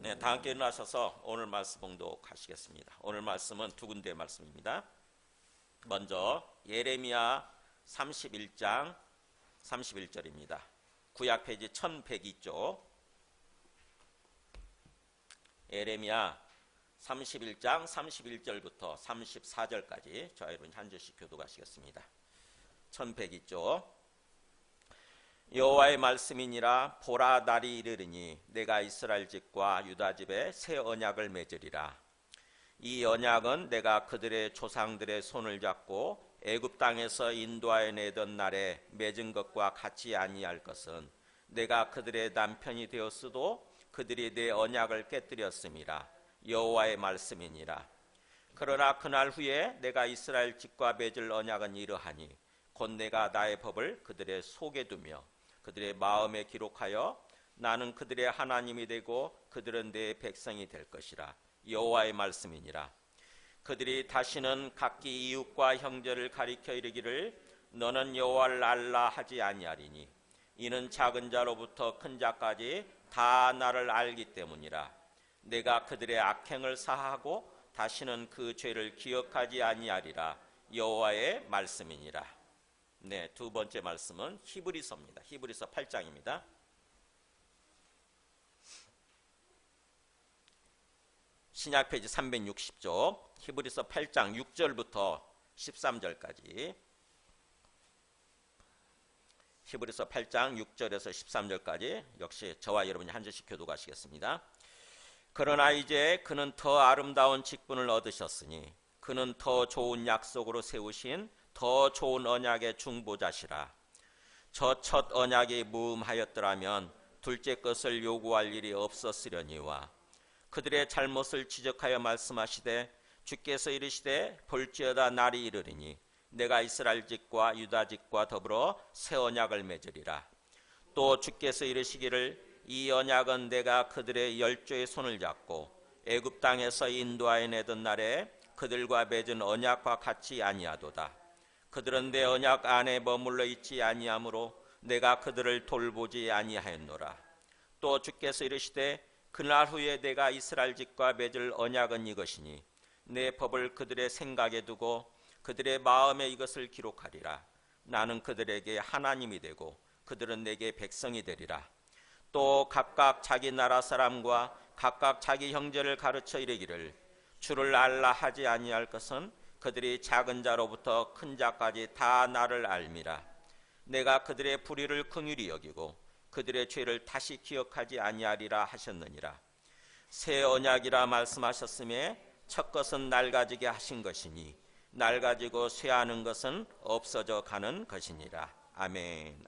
네, 다 함께 일어나셔서 오늘 말씀 봉독하시겠습니다. 오늘 말씀은 두 군데의 말씀입니다. 먼저 예레미야 31장 31절입니다. 구약 페이지 1102쪽 예레미야 31장 31절부터 34절까지 저와 여러분 한 절씩 교독하시겠습니다. 1102쪽 여호와의 말씀이니라. 보라, 날이 이르리니 내가 이스라엘 집과 유다 집에 새 언약을 맺으리라. 이 언약은 내가 그들의 조상들의 손을 잡고 애굽 땅에서 인도하여 내던 날에 맺은 것과 같이 아니할 것은 내가 그들의 남편이 되었으도 그들이 내 언약을 깨뜨렸음이라. 여호와의 말씀이니라. 그러나 그날 후에 내가 이스라엘 집과 맺을 언약은 이러하니 곧 내가 나의 법을 그들의 속에 두며 그들의 마음에 기록하여 나는 그들의 하나님이 되고 그들은 내 백성이 될 것이라. 여호와의 말씀이니라. 그들이 다시는 각기 이웃과 형제를 가리켜 이르기를 너는 여호와를 알라 하지 아니하리니 이는 작은 자로부터 큰 자까지 다 나를 알기 때문이라. 내가 그들의 악행을 사하고 다시는 그 죄를 기억하지 아니하리라. 여호와의 말씀이니라. 네, 두 번째 말씀은 히브리서입니다. 히브리서 8장입니다. 신약 페이지 360쪽 히브리서 8장 6절부터 13절까지 히브리서 8장 6절에서 13절까지 역시 저와 여러분이 한 절씩 교독하시겠습니다. 그러나 이제 그는 더 아름다운 직분을 얻으셨으니 그는 더 좋은 약속으로 세우신 더 좋은 언약의 중보자시라. 저 첫 언약이 무음하였더라면 둘째 것을 요구할 일이 없었으려니와 그들의 잘못을 지적하여 말씀하시되 주께서 이르시되 볼지어다 날이 이르리니 내가 이스라엘 집과 유다 집과 더불어 새 언약을 맺으리라. 또 주께서 이르시기를 이 언약은 내가 그들의 열조의 손을 잡고 애굽 땅에서 인도하여 내던 날에 그들과 맺은 언약과 같이 아니하도다. 그들은 내 언약 안에 머물러 있지 아니하므로 내가 그들을 돌보지 아니하였노라. 또 주께서 이르시되 그날 후에 내가 이스라엘 집과 맺을 언약은 이것이니 내 법을 그들의 생각에 두고 그들의 마음에 이것을 기록하리라. 나는 그들에게 하나님이 되고 그들은 내게 백성이 되리라. 또 각각 자기 나라 사람과 각각 자기 형제를 가르쳐 이르기를 주를 알라 하지 아니할 것은 그들이 작은 자로부터 큰 자까지 다 나를 알미라. 내가 그들의 불의를 긍휼히 여기고 그들의 죄를 다시 기억하지 아니하리라 하셨느니라. 새 언약이라 말씀하셨음에 첫 것은 낡아지게 하신 것이니 낡아지고 쇠하는 것은 없어져 가는 것이니라. 아멘.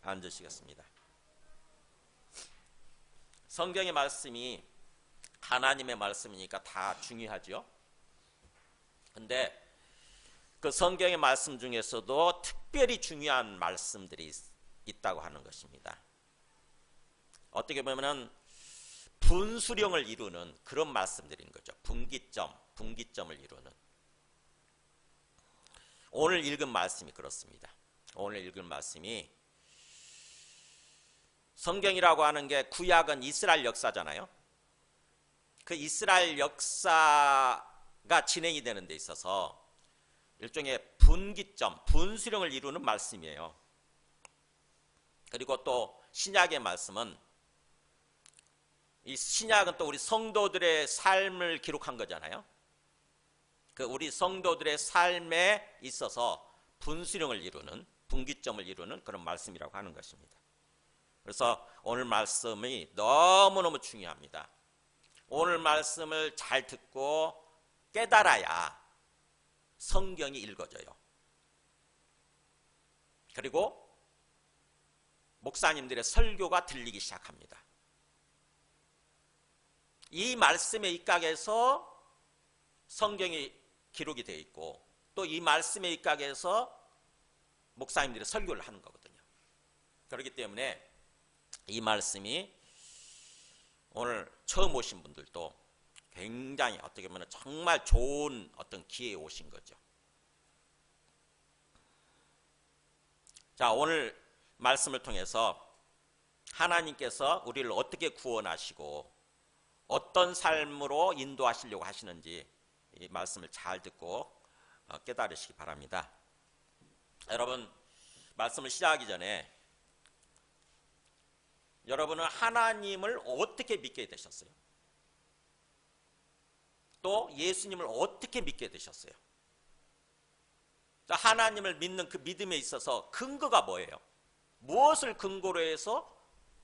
앉으시겠습니다. 성경의 말씀이 하나님의 말씀이니까 다 중요하죠. 근데 그 성경의 말씀 중에서도 특별히 중요한 말씀들이 있다고 하는 것입니다. 어떻게 보면 분수령을 이루는 그런 말씀들인 거죠. 분기점을 이루는. 오늘 읽은 말씀이 그렇습니다. 오늘 읽은 말씀이 성경이라고 하는 게 구약은 이스라엘 역사잖아요. 그 이스라엘 역사가 진행이 되는 데 있어서 일종의 분기점, 분수령을 이루는 말씀이에요. 그리고 또 신약의 말씀은 이 신약은 또 우리 성도들의 삶을 기록한 거잖아요. 그 우리 성도들의 삶에 있어서 분수령을 이루는, 분기점을 이루는 그런 말씀이라고 하는 것입니다. 그래서 오늘 말씀이 너무너무 중요합니다. 오늘 말씀을 잘 듣고 깨달아야 성경이 읽어져요. 그리고 목사님들의 설교가 들리기 시작합니다. 이 말씀의 입각에서 성경이 기록이 되어 있고 또 이 말씀의 입각에서 목사님들의 설교를 하는 거거든요. 그렇기 때문에 이 말씀이 오늘 처음 오신 분들도 굉장히 어떻게 보면 정말 좋은 어떤 기회에 오신 거죠. 자, 오늘 말씀을 통해서 하나님께서 우리를 어떻게 구원하시고 어떤 삶으로 인도하시려고 하시는지 이 말씀을 잘 듣고 깨달으시기 바랍니다. 여러분, 말씀을 시작하기 전에 여러분은 하나님을 어떻게 믿게 되셨어요? 또 예수님을 어떻게 믿게 되셨어요? 하나님을 믿는 그 믿음에 있어서 근거가 뭐예요? 무엇을 근거로 해서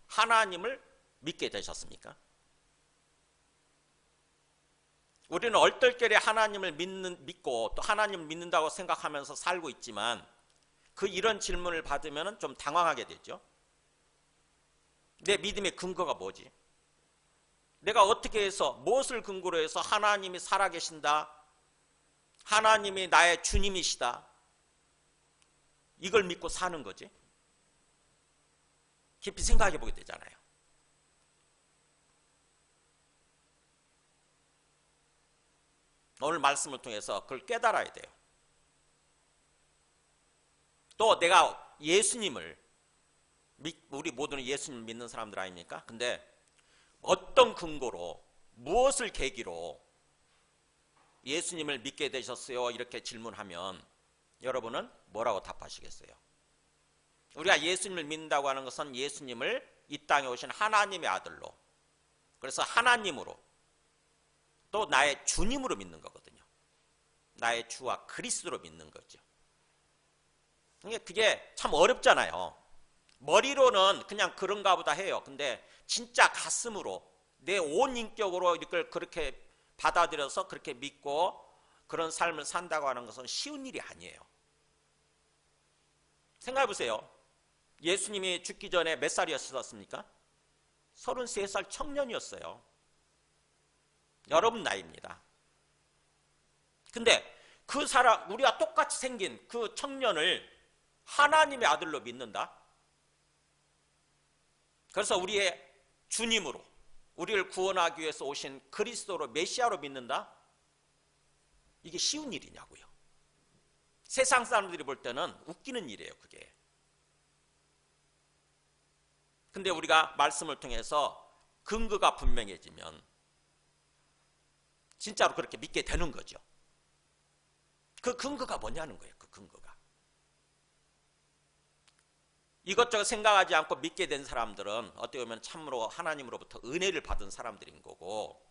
하나님을 믿게 되셨습니까? 우리는 얼떨결에 하나님을 믿고 또 하나님을 믿는다고 생각하면서 살고 있지만 이런 질문을 받으면 좀 당황하게 되죠. 내 믿음의 근거가 뭐지? 내가 어떻게 해서 무엇을 근거로 해서 하나님이 살아계신다, 하나님이 나의 주님이시다, 이걸 믿고 사는 거지? 깊이 생각해 보게 되잖아요. 오늘 말씀을 통해서 그걸 깨달아야 돼요. 또 내가 예수님을, 우리 모두는 예수님을 믿는 사람들 아닙니까? 근데 어떤 근거로, 무엇을 계기로 예수님을 믿게 되셨어요? 이렇게 질문하면 여러분은 뭐라고 답하시겠어요? 우리가 예수님을 믿는다고 하는 것은 예수님을 이 땅에 오신 하나님의 아들로, 그래서 하나님으로, 또 나의 주님으로 믿는 거거든요. 나의 주와 그리스도로 믿는 거죠. 그게 참 어렵잖아요. 머리로는 그냥 그런가 보다 해요. 근데 진짜 가슴으로 내 온 인격으로 이걸 그렇게 받아들여서 그렇게 믿고 그런 삶을 산다고 하는 것은 쉬운 일이 아니에요. 생각해 보세요. 예수님이 죽기 전에 몇 살이었습니까? 33살 청년이었어요. 여러분 나이입니다. 근데 그 사람, 우리와 똑같이 생긴 그 청년을 하나님의 아들로 믿는다? 그래서 우리의 주님으로, 우리를 구원하기 위해서 오신 그리스도로, 메시아로 믿는다? 이게 쉬운 일이냐고요. 세상 사람들이 볼 때는 웃기는 일이에요, 그게. 근데 우리가 말씀을 통해서 근거가 분명해지면 진짜로 그렇게 믿게 되는 거죠. 그 근거가 뭐냐는 거예요, 그 근거가. 이것저것 생각하지 않고 믿게 된 사람들은 어떻게 보면 참으로 하나님으로부터 은혜를 받은 사람들인 거고,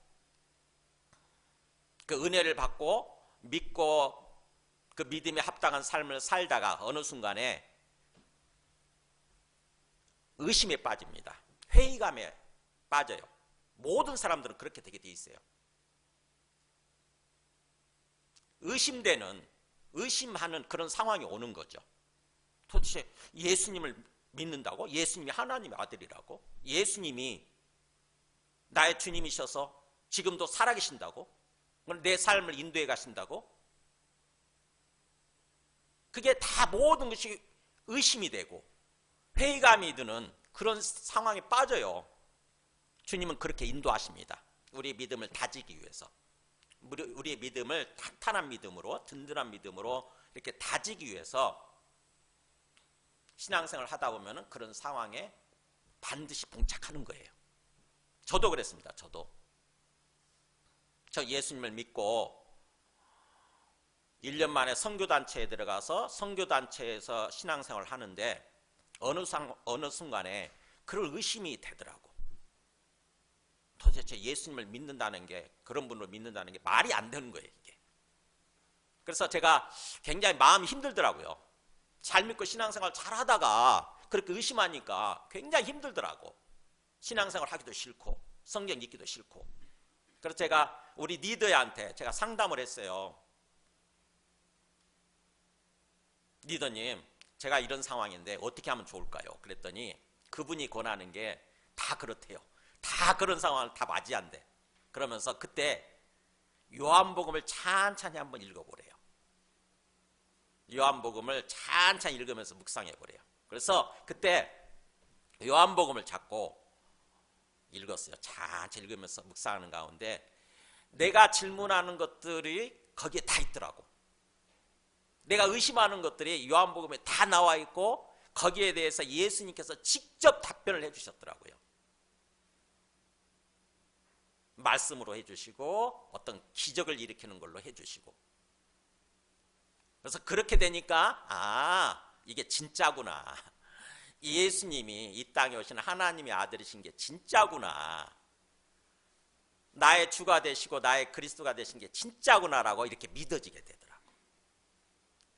그 은혜를 받고 믿고 그 믿음에 합당한 삶을 살다가 어느 순간에 의심에 빠집니다. 회의감에 빠져요. 모든 사람들은 그렇게 되게 돼 있어요. 의심하는 그런 상황이 오는 거죠. 도대체 예수님을 믿는다고? 예수님이 하나님의 아들이라고? 예수님이 나의 주님이셔서 지금도 살아계신다고? 내 삶을 인도해 가신다고? 그게 다 모든 것이 의심이 되고 회의감이 드는 그런 상황에 빠져요. 주님은 그렇게 인도하십니다. 우리의 믿음을 다지기 위해서, 우리의 믿음을 탄탄한 믿음으로, 든든한 믿음으로 이렇게 다지기 위해서 신앙생활을 하다 보면 그런 상황에 반드시 봉착하는 거예요. 저도 그랬습니다. 저 예수님을 믿고 1년 만에 선교단체에 들어가서 선교단체에서 신앙생활을 하는데 어느 순간에 그런 의심이 되더라고. 도대체 예수님을 믿는다는 게, 그런 분을 믿는다는 게 말이 안 되는 거예요, 이게. 그래서 제가 굉장히 마음이 힘들더라고요. 잘 믿고 신앙생활 잘 하다가 그렇게 의심하니까 굉장히 힘들더라고. 신앙생활 하기도 싫고 성경 읽기도 싫고. 그래서 제가 우리 리더한테 제가 상담을 했어요. 리더님, 제가 이런 상황인데 어떻게 하면 좋을까요? 그랬더니 그분이 권하는 게 다 그렇대요. 다 그런 상황을 다 맞이한대. 그러면서 그때 요한복음을 찬찬히 한번 읽어보래요. 요한복음을 찬찬히 읽으면서 묵상해보래요. 그래서 그때 요한복음을 잡고 읽었어요. 찬찬히 읽으면서 묵상하는 가운데 내가 질문하는 것들이 거기에 다 있더라고. 내가 의심하는 것들이 요한복음에 다 나와 있고 거기에 대해서 예수님께서 직접 답변을 해주셨더라고요. 말씀으로 해주시고 어떤 기적을 일으키는 걸로 해주시고, 그래서 그렇게 되니까 이게 진짜구나, 예수님이 이 땅에 오신 하나님의 아들이신 게 진짜구나, 나의 주가 되시고 나의 그리스도가 되신 게 진짜구나라고 이렇게 믿어지게 되더라고.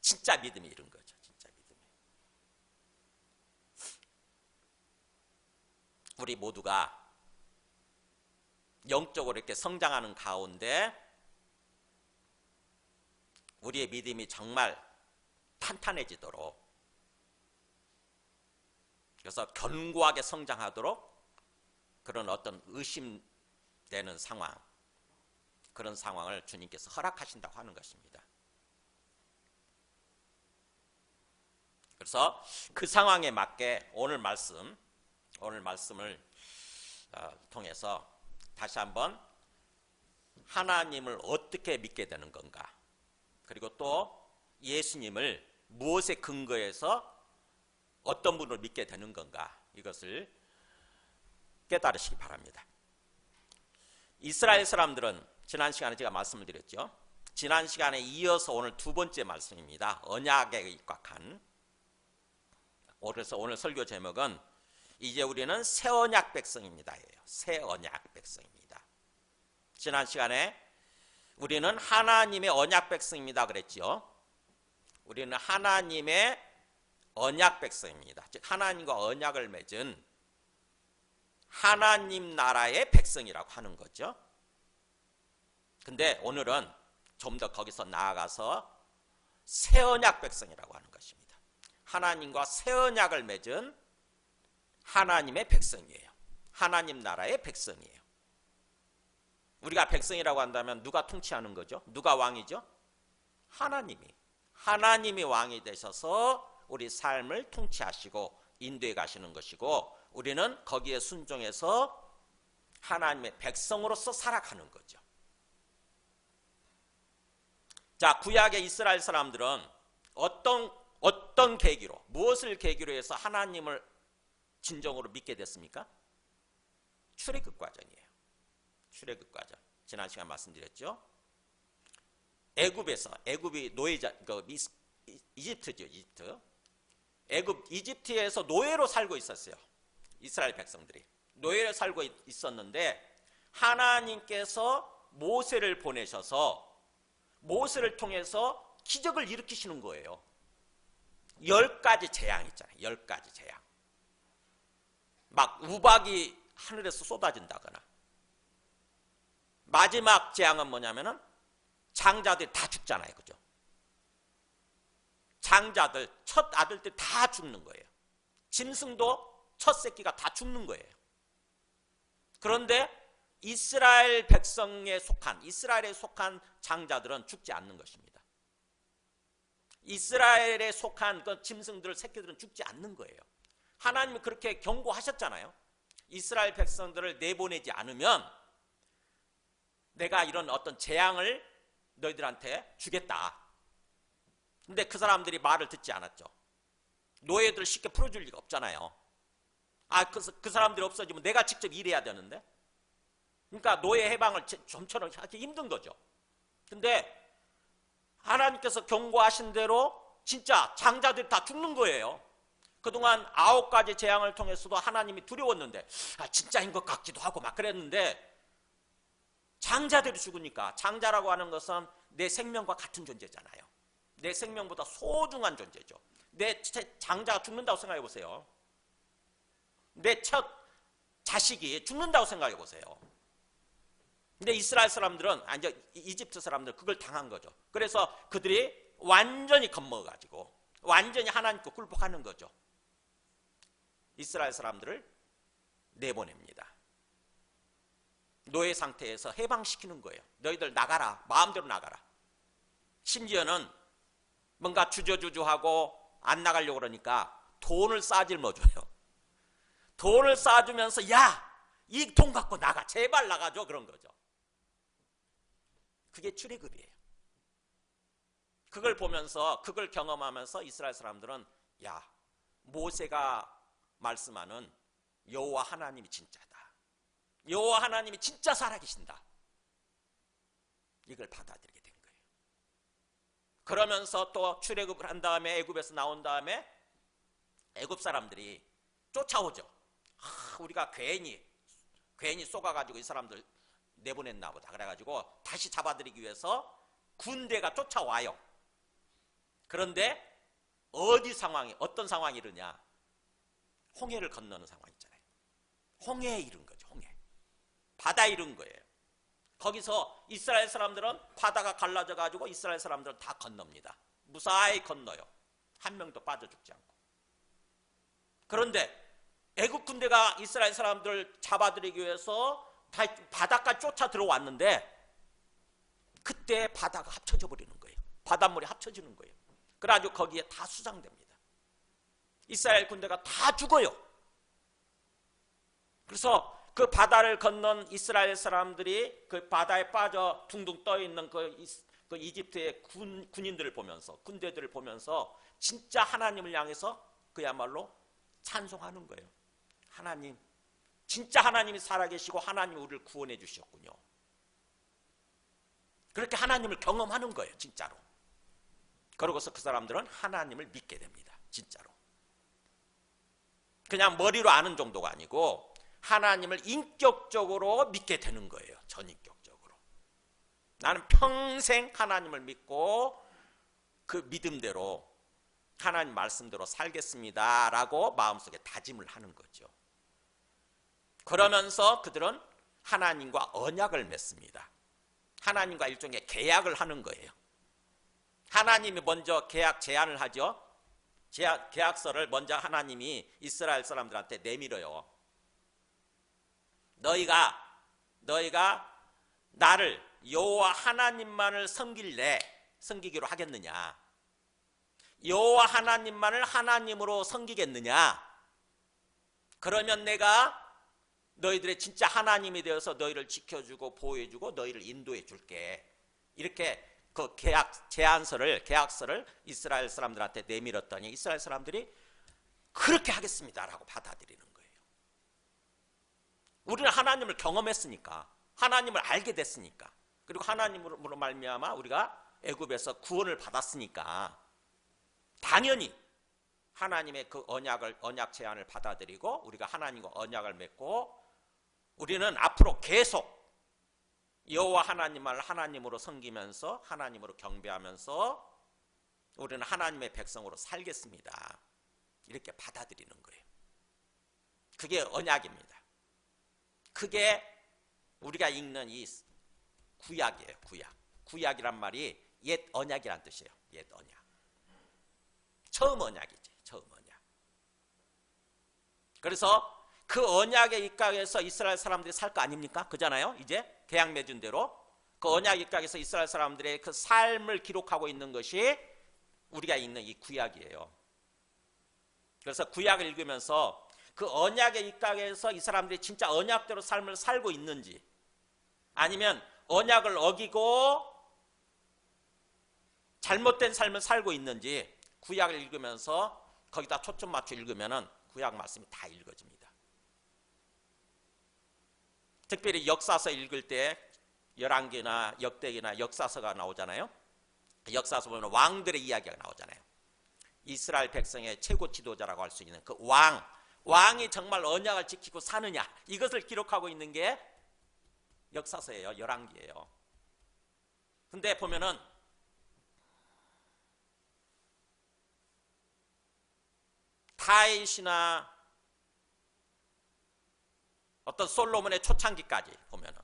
진짜 믿음이 이런 거죠. 진짜 믿음이. 우리 모두가 영적으로 이렇게 성장하는 가운데 우리의 믿음이 정말 탄탄해지도록, 그래서 견고하게 성장하도록 그런 어떤 의심되는 상황, 그런 상황을 주님께서 허락하신다고 하는 것입니다. 그래서 그 상황에 맞게 오늘 말씀을 통해서 다시 한번 하나님을 어떻게 믿게 되는 건가, 그리고 또 예수님을 무엇에 근거해서 어떤 분을 믿게 되는 건가, 이것을 깨달으시기 바랍니다. 이스라엘 사람들은 지난 시간에 제가 말씀을 드렸죠. 지난 시간에 이어서 오늘 두 번째 말씀입니다. 언약에 입각한. 그래서 오늘 설교 제목은 이제 우리는 새 언약 백성입니다. 새 언약 백성입니다. 지난 시간에 우리는 하나님의 언약 백성입니다 그랬죠. 우리는 하나님의 언약 백성입니다. 즉 하나님과 언약을 맺은 하나님 나라의 백성이라고 하는 거죠. 근데 오늘은 좀 더 거기서 나아가서 새 언약 백성이라고 하는 것입니다. 하나님과 새 언약을 맺은 하나님의 백성이에요. 하나님 나라의 백성이에요. 우리가 백성이라고 한다면 누가 통치하는 거죠? 누가 왕이죠? 하나님이 왕이 되셔서 우리 삶을 통치하시고 인도해 가시는 것이고, 우리는 거기에 순종해서 하나님의 백성으로서 살아가는 거죠. 자, 구약의 이스라엘 사람들은 어떤 계기로, 무엇을 계기로 해서 하나님을 진정으로 믿게 됐습니까? 출애굽 과정이에요. 출애굽 과정. 지난 시간 말씀드렸죠. 애굽이 노예자, 이집트죠, 이집트. 이집트에서 노예로 살고 있었어요. 이스라엘 백성들이 노예로 살고 있었는데 하나님께서 모세를 보내셔서 모세를 통해서 기적을 일으키시는 거예요. 10가지 재앙 있잖아요. 10가지 재앙. 막 우박이 하늘에서 쏟아진다거나. 마지막 재앙은 뭐냐면은 장자들이 다 죽잖아요. 그죠? 장자들, 첫 아들들 다 죽는 거예요. 짐승도 첫 새끼가 다 죽는 거예요. 그런데 이스라엘에 속한 장자들은 죽지 않는 것입니다. 이스라엘에 속한 그 짐승들, 새끼들은 죽지 않는 거예요. 하나님이 그렇게 경고하셨잖아요. 이스라엘 백성들을 내보내지 않으면 내가 이런 어떤 재앙을 너희들한테 주겠다. 근데 그 사람들이 말을 듣지 않았죠. 노예들을 쉽게 풀어줄 리가 없잖아요. 그 사람들이 없어지면 내가 직접 일해야 되는데. 그러니까 노예 해방을 좀처럼 하기 힘든 거죠. 근데 하나님께서 경고하신 대로 진짜 장자들이 다 죽는 거예요. 그동안 9가지 재앙을 통해서도 하나님이 두려웠는데 진짜인 것 같기도 하고 막 그랬는데 장자들이 죽으니까, 장자라고 하는 것은 내 생명과 같은 존재잖아요. 내 생명보다 소중한 존재죠. 내 장자가 죽는다고 생각해 보세요. 내 첫 자식이 죽는다고 생각해 보세요. 근데 이스라엘 사람들은, 이집트 사람들은 그걸 당한 거죠. 그래서 그들이 완전히 겁먹어가지고 완전히 하나님께 굴복하는 거죠. 이스라엘 사람들을 내보냅니다. 노예 상태에서 해방시키는 거예요. 너희들 나가라. 마음대로 나가라. 심지어는 뭔가 주저주저하고 안 나가려고 그러니까 돈을 싸질러줘요. 돈을 싸주면서 야! 이 돈 갖고 나가. 제발 나가줘. 그런 거죠. 그게 출애굽이에요. 그걸 보면서, 그걸 경험하면서 이스라엘 사람들은 모세가 말씀하는 여호와 하나님이 진짜다. 여호와 하나님이 진짜 살아계신다. 이걸 받아들이게 된 거예요. 그러면서 또 출애굽을 한 다음에 애굽에서 나온 다음에 애굽 사람들이 쫓아오죠. 우리가 괜히 쏘가가지고 이 사람들 내보냈나 보다. 그래가지고 다시 잡아들이기 위해서 군대가 쫓아와요. 그런데 어떤 상황이 이르냐? 홍해를 건너는 상황 있잖아요. 홍해에 이른 거죠. 홍해. 바다에 이른 거예요. 거기서 이스라엘 사람들은 바다가 갈라져 가지고 이스라엘 사람들은 다 건넙니다. 무사히 건너요. 한 명도 빠져 죽지 않고. 그런데 애국 군대가 이스라엘 사람들을 잡아들이기 위해서 바닷가에 쫓아 들어왔는데 그때 바다가 합쳐져 버리는 거예요. 바닷물이 합쳐지는 거예요. 그래가지고 거기에 다 수장됩니다. 이스라엘 군대가 다 죽어요. 그래서 그 바다를 건넌 이스라엘 사람들이 그 바다에 빠져 둥둥 떠 있는 그 이집트의 군인들을 보면서, 군대들을 보면서 진짜 하나님을 향해서 그야말로 찬송하는 거예요. 하나님, 진짜 하나님이 살아계시고 하나님이 우리를 구원해 주셨군요. 그렇게 하나님을 경험하는 거예요. 진짜로. 그러고서 그 사람들은 하나님을 믿게 됩니다. 진짜로. 그냥 머리로 아는 정도가 아니고 하나님을 인격적으로 믿게 되는 거예요. 전인격적으로. 나는 평생 하나님을 믿고 그 믿음대로 하나님 말씀대로 살겠습니다 라고 마음속에 다짐을 하는 거죠. 그러면서 그들은 하나님과 언약을 맺습니다. 하나님과 일종의 계약을 하는 거예요. 하나님이 먼저 계약 제안을 하죠. 계약서를 먼저 하나님이 이스라엘 사람들한테 내밀어요. 너희가 나를 여호와 하나님만을 섬기기로 하겠느냐? 여호와 하나님만을 하나님으로 섬기겠느냐? 그러면 내가 너희들의 진짜 하나님이 되어서 너희를 지켜주고 보호해주고 너희를 인도해 줄게. 이렇게 그 계약서를 이스라엘 사람들한테 내밀었더니 이스라엘 사람들이 그렇게 하겠습니다라고 받아들이는 거예요. 우리는 하나님을 경험했으니까, 하나님을 알게 됐으니까, 그리고 하나님으로 말미암아 우리가 애굽에서 구원을 받았으니까 당연히 하나님의 그 언약 제안을 받아들이고 우리가 하나님과 언약을 맺고 우리는 앞으로 계속 여호와 하나님을 하나님으로 섬기면서 하나님으로 경배하면서 우리는 하나님의 백성으로 살겠습니다. 이렇게 받아들이는 거예요. 그게 언약입니다. 그게 우리가 읽는 이 구약이에요. 구약이란 말이 옛 언약이란 뜻이에요. 옛 언약. 처음 언약이지. 처음 언약. 그래서 그 언약의 입각에서 이스라엘 사람들이 살 거 아닙니까? 그잖아요. 이제 계약 맺은 대로 그 언약 입각에서 이스라엘 사람들의 그 삶을 기록하고 있는 것이 우리가 읽는 이 구약이에요. 그래서 구약을 읽으면서 그 언약의 입각에서 이 사람들이 진짜 언약대로 삶을 살고 있는지 아니면 언약을 어기고 잘못된 삶을 살고 있는지 구약을 읽으면서 거기다 초점 맞춰 읽으면 구약 말씀이 다 읽어집니다. 특별히 역사서 읽을 때 열왕기나 역대기나 역사서가 나오잖아요. 역사서 보면 왕들의 이야기가 나오잖아요. 이스라엘 백성의 최고 지도자라고 할 수 있는 그 왕이 정말 언약을 지키고 사느냐 이것을 기록하고 있는 게 역사서예요. 열왕기예요. 근데 보면은 다윗이나 어떤 솔로몬의 초창기까지 보면은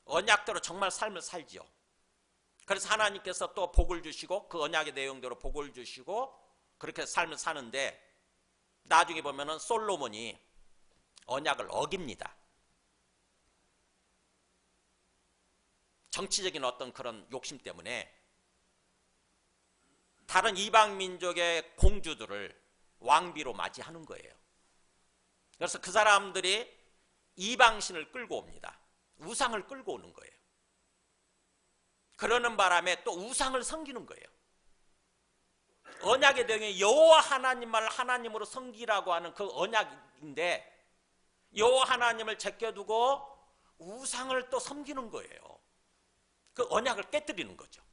언약대로 정말 삶을 살지요. 그래서 하나님께서 또 복을 주시고 그 언약의 내용대로 복을 주시고 그렇게 삶을 사는데 나중에 보면은 솔로몬이 언약을 어깁니다. 정치적인 어떤 그런 욕심 때문에 다른 이방 민족의 공주들을 왕비로 맞이하는 거예요. 그래서 그 사람들이 이방신을 끌고 옵니다. 우상을 끌고 오는 거예요. 그러는 바람에 또 우상을 섬기는 거예요. 언약의 내용이 여호와 하나님만을 하나님으로 섬기라고 하는 그 언약인데 여호와 하나님을 제껴두고 우상을 또 섬기는 거예요. 그 언약을 깨뜨리는 거죠.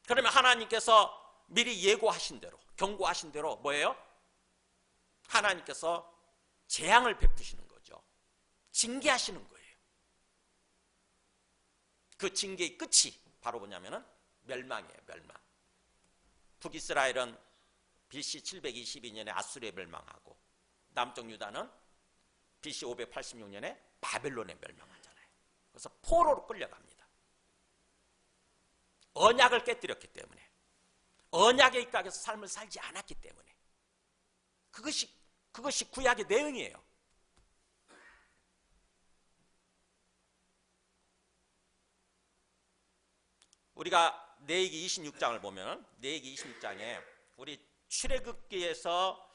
그러면 하나님께서 미리 예고하신 대로, 경고하신 대로 뭐예요? 하나님께서 재앙을 베푸시는 거죠. 징계하시는 거예요. 그 징계의 끝이 바로 뭐냐면은 멸망이에요. 멸망. 북이스라엘은 BC 722년에 아수르에 멸망하고 남쪽 유다는 BC 586년에 바벨론에 멸망하잖아요. 그래서 포로로 끌려갑니다. 언약을 깨뜨렸기 때문에, 언약에 입각해서 삶을 살지 않았기 때문에, 그것이 구약의 내용이에요. 우리가 레위기 26장을 보면 레위기 26장에 우리 출애굽기에서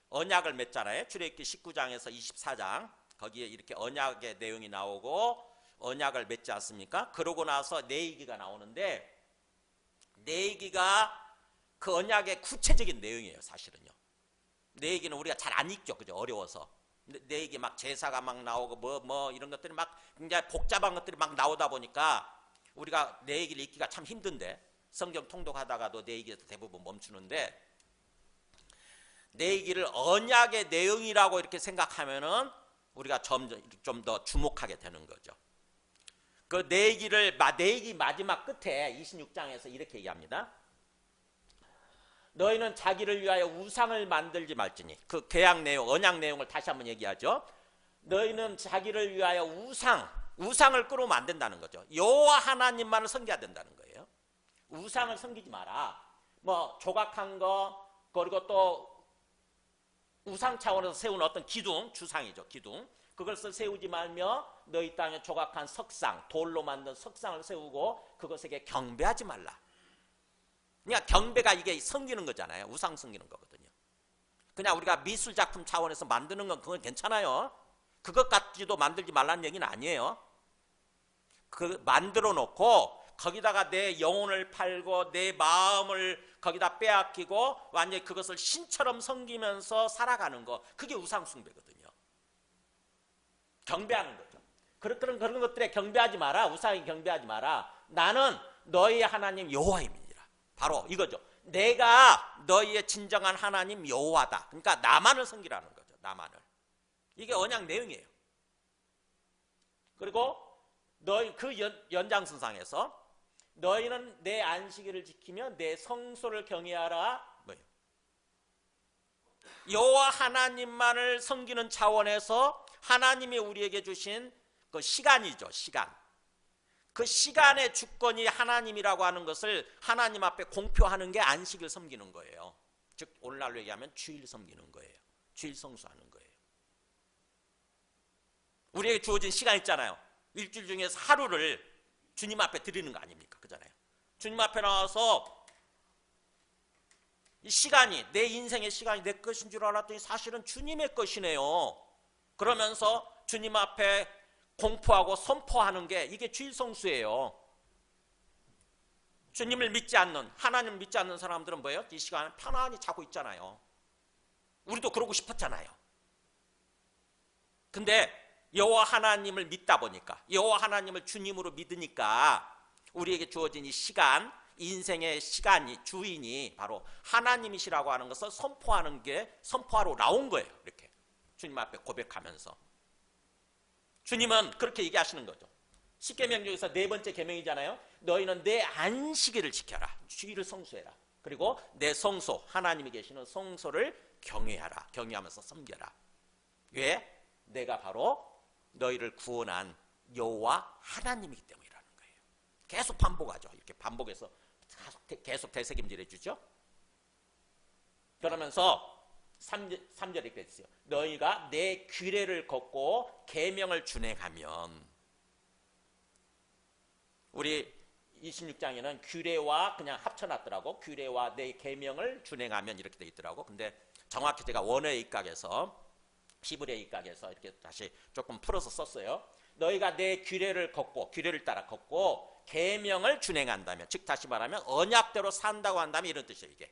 언약을 맺잖아요. 출애굽기 19장에서 24장 거기에 이렇게 언약의 내용이 나오고 언약을 맺지 않습니까? 그러고 나서 레위기가 나오는데 레위기가 그 언약의 구체적인 내용이에요. 사실은요. 레위기는 우리가 잘 안 읽죠. 그죠? 어려워서. 레위기 막 제사가 막 나오고 뭐 이런 것들이 막 굉장히 복잡한 것들이 막 나오다 보니까 우리가 레위기를 읽기가 참 힘든데 성경 통독하다가도 레위기에서 대부분 멈추는데 레위기를 언약의 내용이라고 이렇게 생각하면은 우리가 좀 더 주목하게 되는 거죠. 그 레위기 마지막 끝에 26장에서 이렇게 얘기합니다. 너희는 자기를 위하여 우상을 만들지 말지니, 그 계약 내용, 언약 내용을 다시 한번 얘기하죠. 너희는 자기를 위하여 우상을 끌어오면 안 된다는 거죠. 여호와 하나님만을 섬겨야 된다는 거예요. 우상을 섬기지 마라. 뭐 조각한 거, 그리고 또 우상 차원에서 세운 어떤 기둥, 주상이죠. 기둥. 그것을 세우지 말며 너희 땅에 조각한 석상, 돌로 만든 석상을 세우고 그것에게 경배하지 말라. 그러니까 경배가 이게 섬기는 거잖아요. 우상 섬기는 거거든요. 그냥 우리가 미술 작품 차원에서 만드는 건 그건 괜찮아요. 그것 같지도 만들지 말라는 얘기는 아니에요. 그 만들어 놓고 거기다가 내 영혼을 팔고 내 마음을 거기다 빼앗기고 완전히 그것을 신처럼 섬기면서 살아가는 거, 그게 우상 숭배거든요. 경배하는 거죠. 그런 것들에 경배하지 마라. 우상에 경배하지 마라. 나는 너희의 하나님 여호와입니다. 바로 이거죠. 내가 너희의 진정한 하나님 여호와다. 그러니까 나만을 섬기라는 거죠. 나만을. 이게 언약 내용이에요. 그리고 너희 그 연장선상에서 너희는 내 안식일을 지키며 내 성소를 경외하라. 뭐예요? 여호와 하나님만을 섬기는 차원에서 하나님이 우리에게 주신 그 시간이죠. 시간. 그 시간의 주권이 하나님이라고 하는 것을 하나님 앞에 공표하는 게 안식을 섬기는 거예요. 즉 오늘날로 얘기하면 주일 섬기는 거예요. 주일 성수하는 거예요. 우리에게 주어진 시간 있잖아요. 일주일 중에서 하루를 주님 앞에 드리는 거 아닙니까? 그잖아요. 주님 앞에 나와서 이 시간이, 내 인생의 시간이 내 것인 줄 알았더니 사실은 주님의 것이네요. 그러면서 주님 앞에 공포하고 선포하는 게 이게 주일 성수예요. 주님을 믿지 않는, 하나님을 믿지 않는 사람들은 뭐예요? 이 시간에 편안히 자고 있잖아요. 우리도 그러고 싶었잖아요. 근데 여호와 하나님을 믿다 보니까, 여호와 하나님을 주님으로 믿으니까 우리에게 주어진 이 시간, 인생의 시간이, 주인이 바로 하나님이시라고 하는 것을 선포하러 나온 거예요. 이렇게 주님 앞에 고백하면서. 주님은 그렇게 얘기하시는 거죠. 십계명 중에서 네 번째 계명이잖아요. 너희는 내 안식일을 지켜라. 주일을 성수해라. 그리고 내 성소, 하나님이 계시는 성소를 경외하라. 경외하면서 섬겨라. 왜? 내가 바로 너희를 구원한 여호와 하나님이기 때문이라는 거예요. 계속 반복하죠. 이렇게 반복해서 계속 되새김질해 주죠. 그러면서 3절에 이렇게 했어요. 너희가 내 규례를 걷고 계명을 준행하면, 우리 26장에는 규례와 그냥 합쳐놨더라고. 규례와 내 계명을 준행하면 이렇게 돼 있더라고. 근데 정확히 제가 원어의 입각에서, 히브리의 입각에서 이렇게 다시 조금 풀어서 썼어요. 너희가 내 규례를 걷고, 규례를 따라 걷고 계명을 준행한다면, 즉 다시 말하면 언약대로 산다고 한다면 이런 뜻이에요. 이게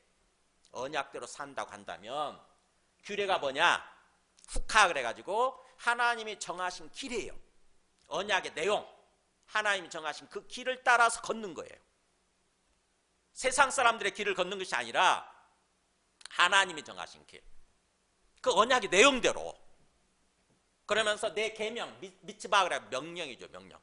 언약대로 산다고 한다면, 규례가 뭐냐? 후카 그래가지고 하나님이 정하신 길이에요. 언약의 내용, 하나님이 정하신 그 길을 따라서 걷는 거예요. 세상 사람들의 길을 걷는 것이 아니라 하나님이 정하신 길, 그 언약의 내용대로. 그러면서 내 계명, 미츠바, 그래 명령이죠. 명령.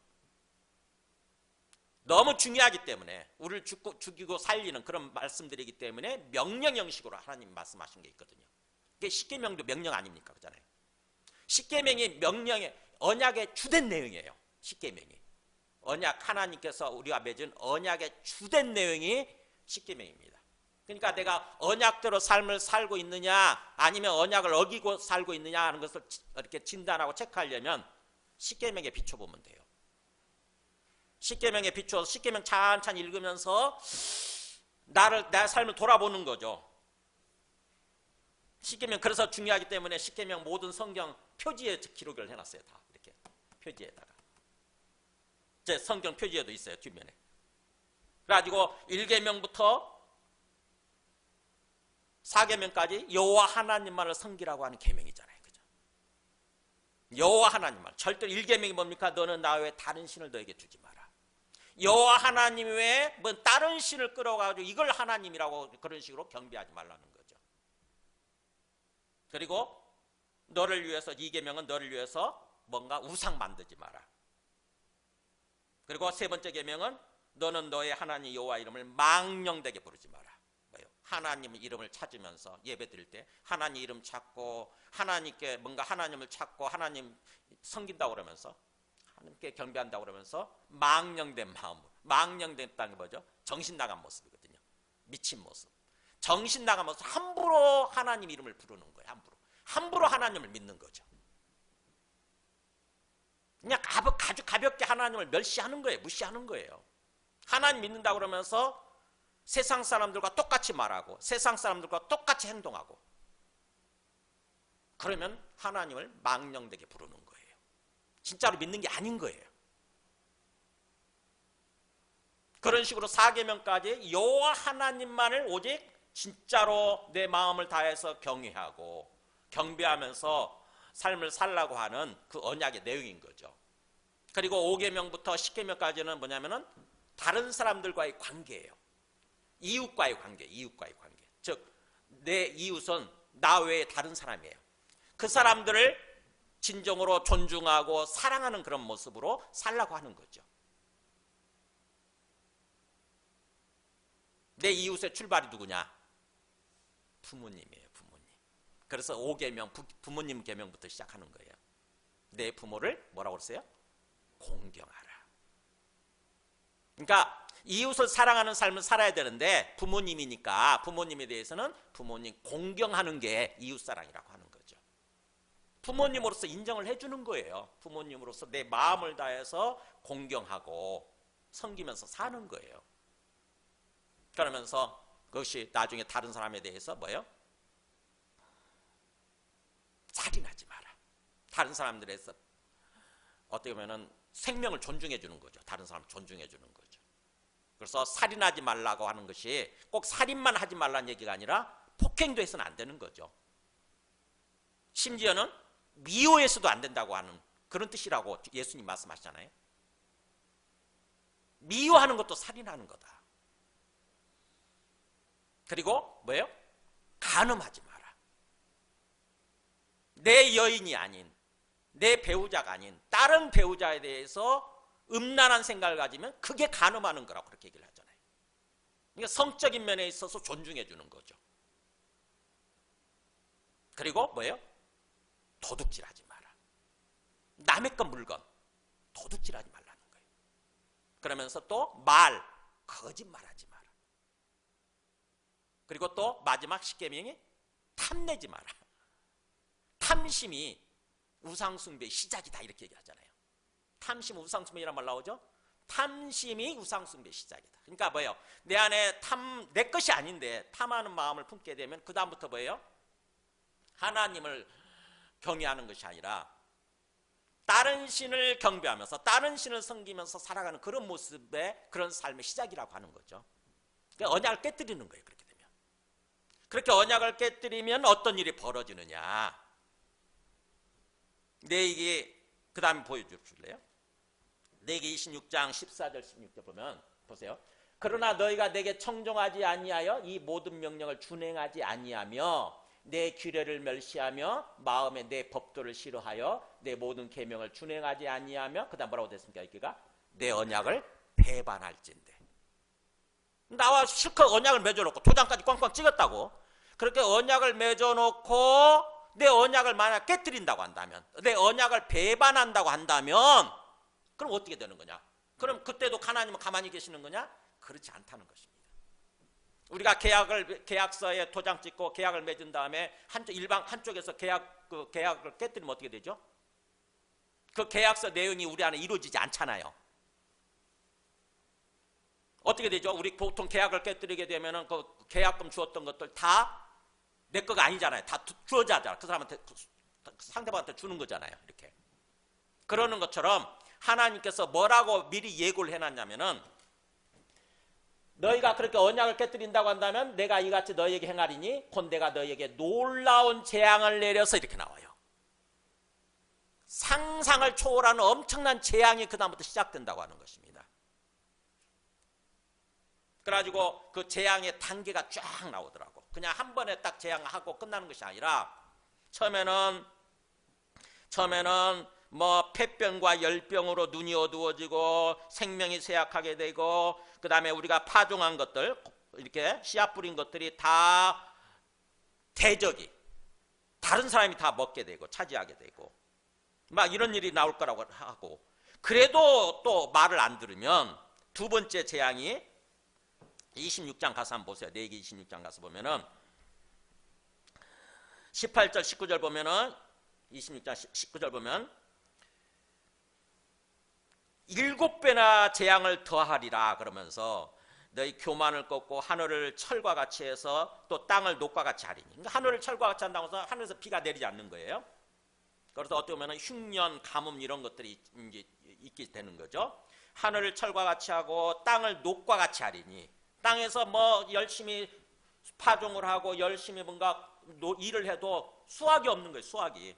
너무 중요하기 때문에, 우리를 죽이고 살리는 그런 말씀들이기 때문에 명령 형식으로 하나님 말씀하신 게 있거든요. 그게 십계명도 명령 아닙니까? 그잖아요. 십계명이 명령의, 언약의 주된 내용이에요. 십계명이. 언약, 하나님께서 우리와 맺은 언약의 주된 내용이 십계명입니다. 그러니까 내가 언약대로 삶을 살고 있느냐, 아니면 언약을 어기고 살고 있느냐 하는 것을 이렇게 진단하고 체크하려면 십계명에 비춰보면 돼요. 십계명에 비추어서 십계명 찬찬히 읽으면서 내 삶을 돌아보는 거죠. 십계명, 그래서 중요하기 때문에 십계명 모든 성경 표지에 기록을 해놨어요. 다 이렇게 표지에다가. 제 성경 표지에도 있어요. 뒷면에. 그래가지고 1계명부터 4계명까지 여호와 하나님만을 섬기라고 하는 계명이잖아요. 그죠? 여호와 하나님만. 절대로 1계명이 뭡니까? 너는 나 외에 다른 신을 너에게 주지 마라. 여호와 하나님 외에 뭐 다른 신을 끌어가지고 이걸 하나님이라고 그런 식으로 경배하지 말라는 거죠. 그리고 너를 위해서, 2계명은 너를 위해서 뭔가 우상 만들지 마라. 그리고 세 번째 계명은 너는 너의 하나님 여호와 이름을 망령되게 부르지 마라. 뭐요? 하나님 이름을 찾으면서 예배 드릴 때 하나님 이름 찾고, 하나님께 뭔가 하나님을 찾고 하나님 섬긴다고 그러면서, 하나님께 경배한다고 그러면서 망령된 마음, 망령됐다는 게 뭐죠? 정신 나간 모습이거든요. 미친 모습. 정신 나간 모습. 함부로 하나님 이름을 부르는 거예요. 함부로 하나님을 믿는 거죠. 그냥 아주 가볍게 하나님을 멸시하는 거예요. 무시하는 거예요. 하나님 믿는다고 그러면서 세상 사람들과 똑같이 말하고 세상 사람들과 똑같이 행동하고, 그러면 하나님을 망령되게 부르는 거예요. 진짜로 믿는 게 아닌 거예요. 그런 식으로 4계명까지 여호와 하나님만을 오직 진짜로 내 마음을 다해서 경외하고 경배하면서 삶을 살라고 하는 그 언약의 내용인 거죠. 그리고 5계명부터 10계명까지는 뭐냐면은 다른 사람들과의 관계예요. 이웃과의 관계, 이웃과의 관계. 즉, 내 이웃은 나 외에 다른 사람이에요. 그 사람들을 진정으로 존중하고 사랑하는 그런 모습으로 살라고 하는 거죠. 내 이웃의 출발이 누구냐? 부모님이에요, 부모님. 그래서 5계명, 부모님 계명부터 시작하는 거예요. 내 부모를 뭐라고 그랬어요? 공경하라. 그러니까 이웃을 사랑하는 삶을 살아야 되는데, 부모님이니까 부모님에 대해서는 부모님 공경하는 게 이웃사랑이라고 하는 거죠. 부모님으로서 인정을 해주는 거예요. 부모님으로서 내 마음을 다해서 공경하고 섬기면서 사는 거예요. 그러면서 그것이 나중에 다른 사람에 대해서 뭐예요? 살인하지 마라. 다른 사람들에서 어떻게 보면은 생명을 존중해 주는 거죠. 다른 사람 존중해 주는 거죠. 그래서 살인하지 말라고 하는 것이 꼭 살인만 하지 말라는 얘기가 아니라 폭행도 해서는 안 되는 거죠. 심지어는 미워해서도 안 된다고 하는 그런 뜻이라고 예수님 말씀하시잖아요. 미워하는 것도 살인하는 거다. 그리고 뭐예요? 간음하지 마라. 내 여인이 아닌, 내 배우자가 아닌 다른 배우자에 대해서 음란한 생각을 가지면 그게 간음하는 거라고 그렇게 얘기를 하잖아요. 그러니까 성적인 면에 있어서 존중해 주는 거죠. 그리고 뭐예요? 도둑질하지 마라. 남의 것 물건 도둑질하지 말라는 거예요. 그러면서 또 거짓말하지 마라. 그리고 또 마지막 10계명이 탐내지 마라. 탐심이 우상숭배의 시작이다 이렇게 얘기하잖아요. 탐심, 우상숭배이란 말 나오죠? 탐심이 우상숭배의 시작이다. 그러니까 뭐예요? 내 안에 내 것이 아닌데 탐하는 마음을 품게 되면 그 다음부터 뭐예요? 하나님을 경외하는 것이 아니라 다른 신을 경배하면서 다른 신을 섬기면서 살아가는 그런 모습의 그런 삶의 시작이라고 하는 거죠. 그러니까 언약을 깨뜨리는 거예요. 그렇게 되면. 그렇게 언약을 깨뜨리면 어떤 일이 벌어지느냐? 이게 그 다음에 보여줄래요? 내게 26장 14절 16절 보면 보세요. 그러나 너희가 내게 청종하지 아니하여 이 모든 명령을 준행하지 아니하며 내 규례를 멸시하며 마음에 내 법도를 싫어하여 내 모든 계명을 준행하지 아니하며 그다음 뭐라고 됐습니까? 여기가 내 언약을 배반할진대. 나와 실컷 언약을 맺어놓고 도장까지 꽝꽝 찍었다고. 그렇게 언약을 맺어놓고 내 언약을 만약 깨뜨린다고 한다면, 내 언약을 배반한다고 한다면 그럼 어떻게 되는 거냐? 그럼 그때도 하나님은 가만히 계시는 거냐? 그렇지 않다는 것입니다. 우리가 계약서에 도장 찍고 계약을 맺은 다음에 한쪽에서 계약을 깨뜨리면 어떻게 되죠? 그 계약서 내용이 우리 안에 이루어지지 않잖아요. 어떻게 되죠? 우리 보통 계약을 깨뜨리게 되면은 그 계약금 주었던 것들 다 내 거가 아니잖아요. 다 주어져야 하잖아요. 그 사람한테, 상대방한테 주는 거잖아요. 이렇게. 그러는 것처럼 하나님께서 뭐라고 미리 예고를 해놨냐면은 너희가 그렇게 언약을 깨뜨린다고 한다면 내가 이같이 너희에게 행하리니 곧 내가 너희에게 놀라운 재앙을 내려서 이렇게 나와요. 상상을 초월하는 엄청난 재앙이 그다음부터 시작된다고 하는 것입니다. 그래가지고 그 재앙의 단계가 쫙 나오더라고. 그냥 한 번에 딱 재앙하고 끝나는 것이 아니라 처음에는 뭐 폐병과 열병으로 눈이 어두워지고 생명이 쇠약하게 되고 그 다음에 우리가 파종한 것들 이렇게 씨앗 뿌린 것들이 다 대적이 다른 사람이 다 먹게 되고 차지하게 되고 막 이런 일이 나올 거라고 하고 그래도 또 말을 안 들으면 두 번째 재앙이 26장 가서 한번 보세요. 내기 26장 가서 보면은 18절 19절 보면은 26장 19절 보면 7배나 재앙을 더하리라 그러면서 너희 교만을 꺾고 하늘을 철과 같이 해서 또 땅을 녹과 같이 하리니. 그러니까 하늘을 철과 같이 한다고 해서 하늘에서 비가 내리지 않는 거예요. 그래서 어떻게 보면 흉년, 가뭄 이런 것들이 이제 있게 되는 거죠. 하늘을 철과 같이 하고 땅을 녹과 같이 하리니. 땅에서 뭐 열심히 파종을 하고 열심히 뭔가 일을 해도 수확이 없는 거예요. 수확이.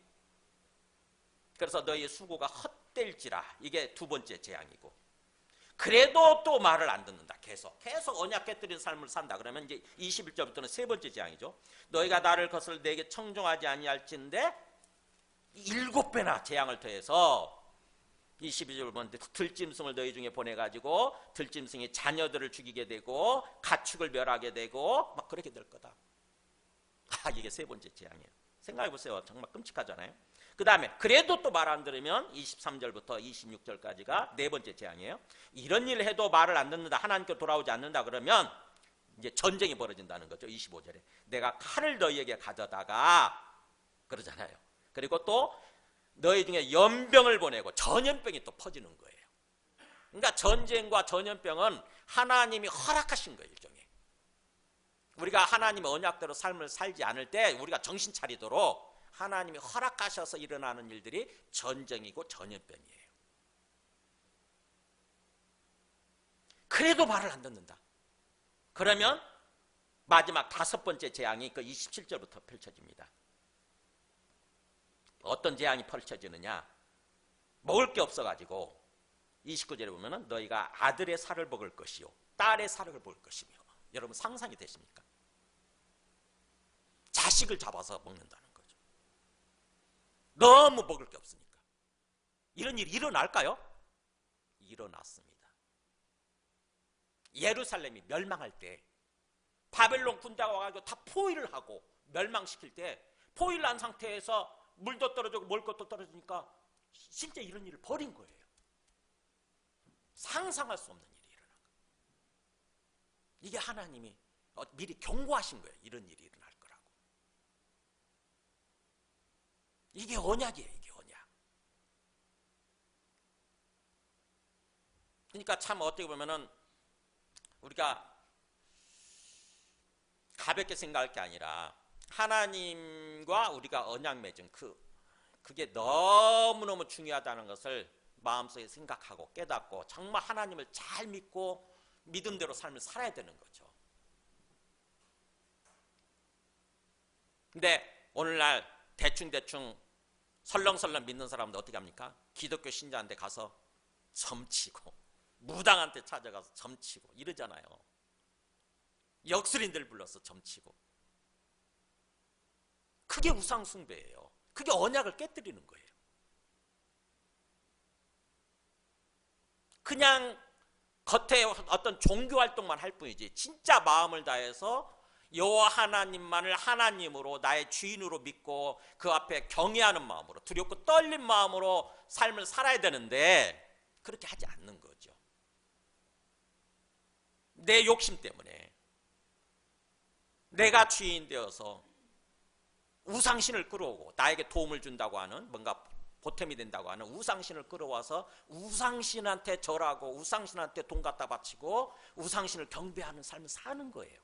그래서 너희의 수고가 헛될지라. 이게 두 번째 재앙이고. 그래도 또 말을 안 듣는다. 계속 언약 깨뜨린 삶을 산다. 그러면 이제 21절부터는 세 번째 재앙이죠. 너희가 나를 거슬러 내게 청종하지 아니할진대 7배나 재앙을 더해서 22절 보면 들짐승을 너희 중에 보내가지고 들짐승이 자녀들을 죽이게 되고 가축을 멸하게 되고 막 그렇게 될 거다. 이게 세 번째 재앙이에요. 생각해보세요. 정말 끔찍하잖아요. 그 다음에 그래도 또 말 안 들으면 23절부터 26절까지가 네 번째 재앙이에요. 이런 일을 해도 말을 안 듣는다. 하나님께 돌아오지 않는다 그러면 이제 전쟁이 벌어진다는 거죠. 25절에 내가 칼을 너희에게 가져다가 그러잖아요. 그리고 또 너희 중에 연병을 보내고 전염병이 또 퍼지는 거예요. 그러니까 전쟁과 전염병은 하나님이 허락하신 거예요. 일종의. 우리가 하나님의 언약대로 삶을 살지 않을 때 우리가 정신 차리도록 하나님이 허락하셔서 일어나는 일들이 전쟁이고 전염병이에요. 그래도 말을 안 듣는다. 그러면 마지막 다섯 번째 재앙이 그 27절부터 펼쳐집니다. 어떤 재앙이 펼쳐지느냐? 먹을 게 없어가지고 29절에 보면은 너희가 아들의 살을 먹을 것이요 딸의 살을 먹을 것이며. 여러분 상상이 되십니까? 자식을 잡아서 먹는다는 거죠. 너무 먹을 게 없으니까. 이런 일이 일어날까요? 일어났습니다. 예루살렘이 멸망할 때 바벨론 군대가 와가지고 다 포위를 하고 멸망시킬 때 포위를 한 상태에서 물도 떨어지고 먹을 것도 떨어지니까 진짜 이런 일을 벌인 거예요. 상상할 수 없는 일이 일어난 거예요. 이게 하나님이 미리 경고하신 거예요. 이런 일이 일어날 거라고. 이게 언약이에요. 이게 언약. 그러니까 참 어떻게 보면은 우리가 가볍게 생각할 게 아니라 하나님과 우리가 언약 맺은 그게 너무너무 중요하다는 것을 마음속에 생각하고 깨닫고 정말 하나님을 잘 믿고 믿음대로 삶을 살아야 되는 거죠. 근데 오늘날 대충 설렁설렁 믿는 사람들 어떻게 합니까? 기독교 신자한테 가서 점치고 무당한테 찾아가서 점치고 이러잖아요. 역술인들 불러서 점치고. 그게 우상숭배예요. 그게 언약을 깨뜨리는 거예요. 그냥 겉에 어떤 종교활동만 할 뿐이지 진짜 마음을 다해서 여호와 하나님만을 하나님으로 나의 주인으로 믿고 그 앞에 경외하는 마음으로 두렵고 떨린 마음으로 삶을 살아야 되는데 그렇게 하지 않는 거죠. 내 욕심 때문에 내가 주인 되어서 우상신을 끌어오고 나에게 도움을 준다고 하는 뭔가 보탬이 된다고 하는 우상신을 끌어와서 우상신한테 절하고 우상신한테 돈 갖다 바치고 우상신을 경배하는 삶을 사는 거예요.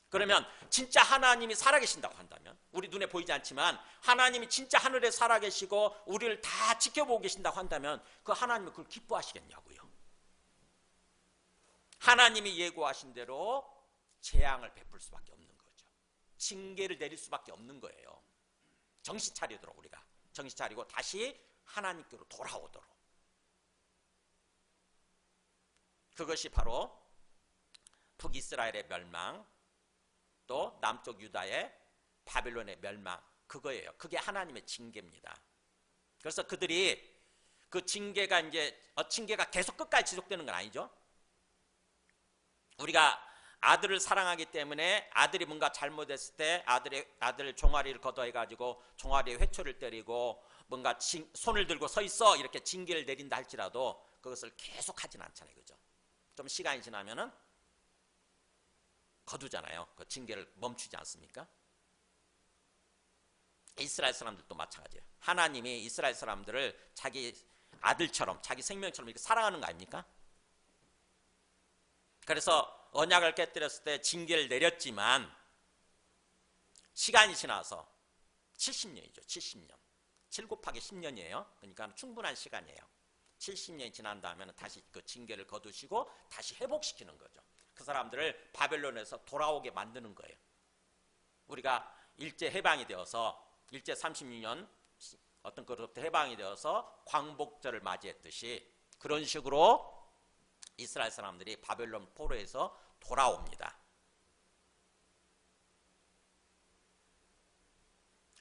그러면 진짜 하나님이 살아계신다고 한다면 우리 눈에 보이지 않지만 하나님이 진짜 하늘에 살아계시고 우리를 다 지켜보고 계신다고 한다면 그 하나님이 그걸 기뻐하시겠냐고요. 하나님이 예고하신 대로 재앙을 베풀 수밖에 없는 거죠. 징계를 내릴 수밖에 없는 거예요. 정신 차리도록 우리가 정신 차리고 다시 하나님께로 돌아오도록. 그것이 바로 북이스라엘의 멸망 또 남쪽 유다의 바벨론의 멸망 그거예요. 그게 하나님의 징계입니다. 그래서 그들이 그 징계가 징계가 계속 끝까지 지속되는 건 아니죠. 우리가 아들을 사랑하기 때문에 아들이 뭔가 잘못했을 때 아들 종아리를 걷어해가지고 종아리에 회초를 때리고 뭔가 손을 들고 서 있어 이렇게 징계를 내린다 할지라도 그것을 계속 하진 않잖아요. 그죠? 좀 시간이 지나면은 거두잖아요. 그 징계를 멈추지 않습니까? 이스라엘 사람들도 마찬가지예요. 하나님이 이스라엘 사람들을 자기 아들처럼 자기 생명처럼 이렇게 사랑하는 거 아닙니까? 그래서 언약을 깨뜨렸을 때 징계를 내렸지만 시간이 지나서 70년이죠. 70년. 7 곱하기 10년이에요. 그러니까 충분한 시간이에요. 70년이 지난 다음에 다시 그 징계를 거두시고 다시 회복시키는 거죠. 그 사람들을 바벨론에서 돌아오게 만드는 거예요. 우리가 일제 해방이 되어서 일제 36년 어떤 그로부터 해방이 되어서 광복절을 맞이했듯이 그런 식으로 이스라엘 사람들이 바벨론 포로에서 돌아옵니다.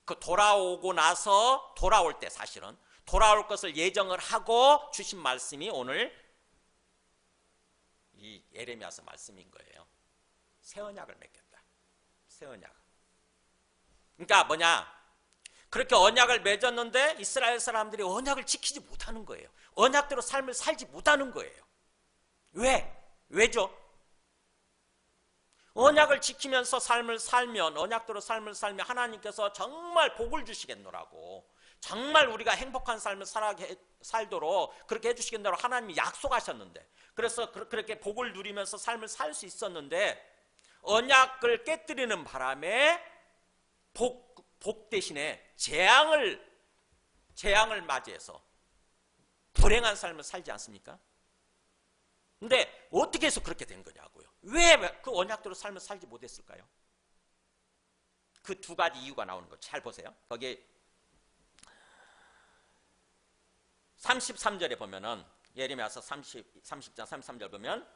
그 돌아오고 나서 돌아올 때 사실은 돌아올 것을 예정을 하고 주신 말씀이 오늘 이 예레미야서 말씀인 거예요. 새 언약을 맺겠다. 새 언약. 그러니까 뭐냐? 그렇게 언약을 맺었는데 이스라엘 사람들이 언약을 지키지 못하는 거예요. 언약대로 삶을 살지 못하는 거예요. 왜죠? 언약을 지키면서 삶을 살면 언약대로 삶을 살면 하나님께서 정말 복을 주시겠노라고 정말 우리가 행복한 삶을 살도록 그렇게 해주시겠노라고 하나님이 약속하셨는데 그래서 그렇게 복을 누리면서 삶을 살 수 있었는데 언약을 깨뜨리는 바람에 복 대신에 재앙을 맞이해서 불행한 삶을 살지 않습니까? 근데 어떻게 해서 그렇게 된 거냐고요. 왜 그 언약대로 삶을 살지 못했을까요? 그 두 가지 이유가 나오는 거 잘 보세요. 거기 33절에 보면은 예레미야서 30장 33절 보면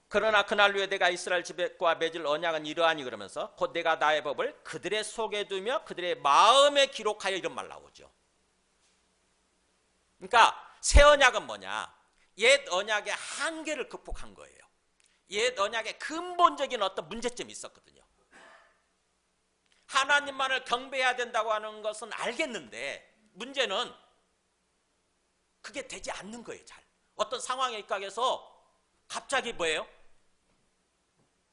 그러나 그날 후에 내가 이스라엘 집과 맺을 언약은 이러하니 그러면서 곧 내가 나의 법을 그들의 속에 두며 그들의 마음에 기록하여 이런 말 나오죠. 그러니까 새 언약은 뭐냐? 옛 언약의 한계를 극복한 거예요. 옛 언약의 근본적인 어떤 문제점이 있었거든요. 하나님만을 경배해야 된다고 하는 것은 알겠는데 문제는 그게 되지 않는 거예요. 잘 어떤 상황에 입각해서 갑자기 뭐예요?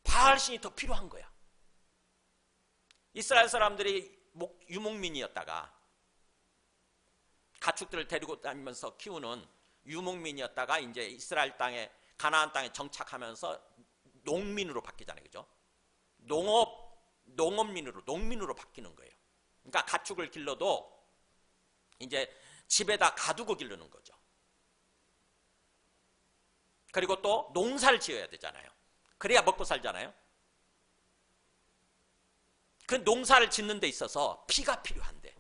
바알신이 더 필요한 거야. 이스라엘 사람들이 유목민이었다가 가축들을 데리고 다니면서 키우는 유목민이었다가 이제 이스라엘 땅에 가나안 땅에 정착하면서 농민으로 바뀌잖아요. 그죠? 농민으로 바뀌는 거예요. 그러니까 가축을 길러도 이제 집에다 가두고 기르는 거죠. 그리고 또 농사를 지어야 되잖아요. 그래야 먹고 살잖아요. 그 농사를 짓는 데 있어서 피가 필요한데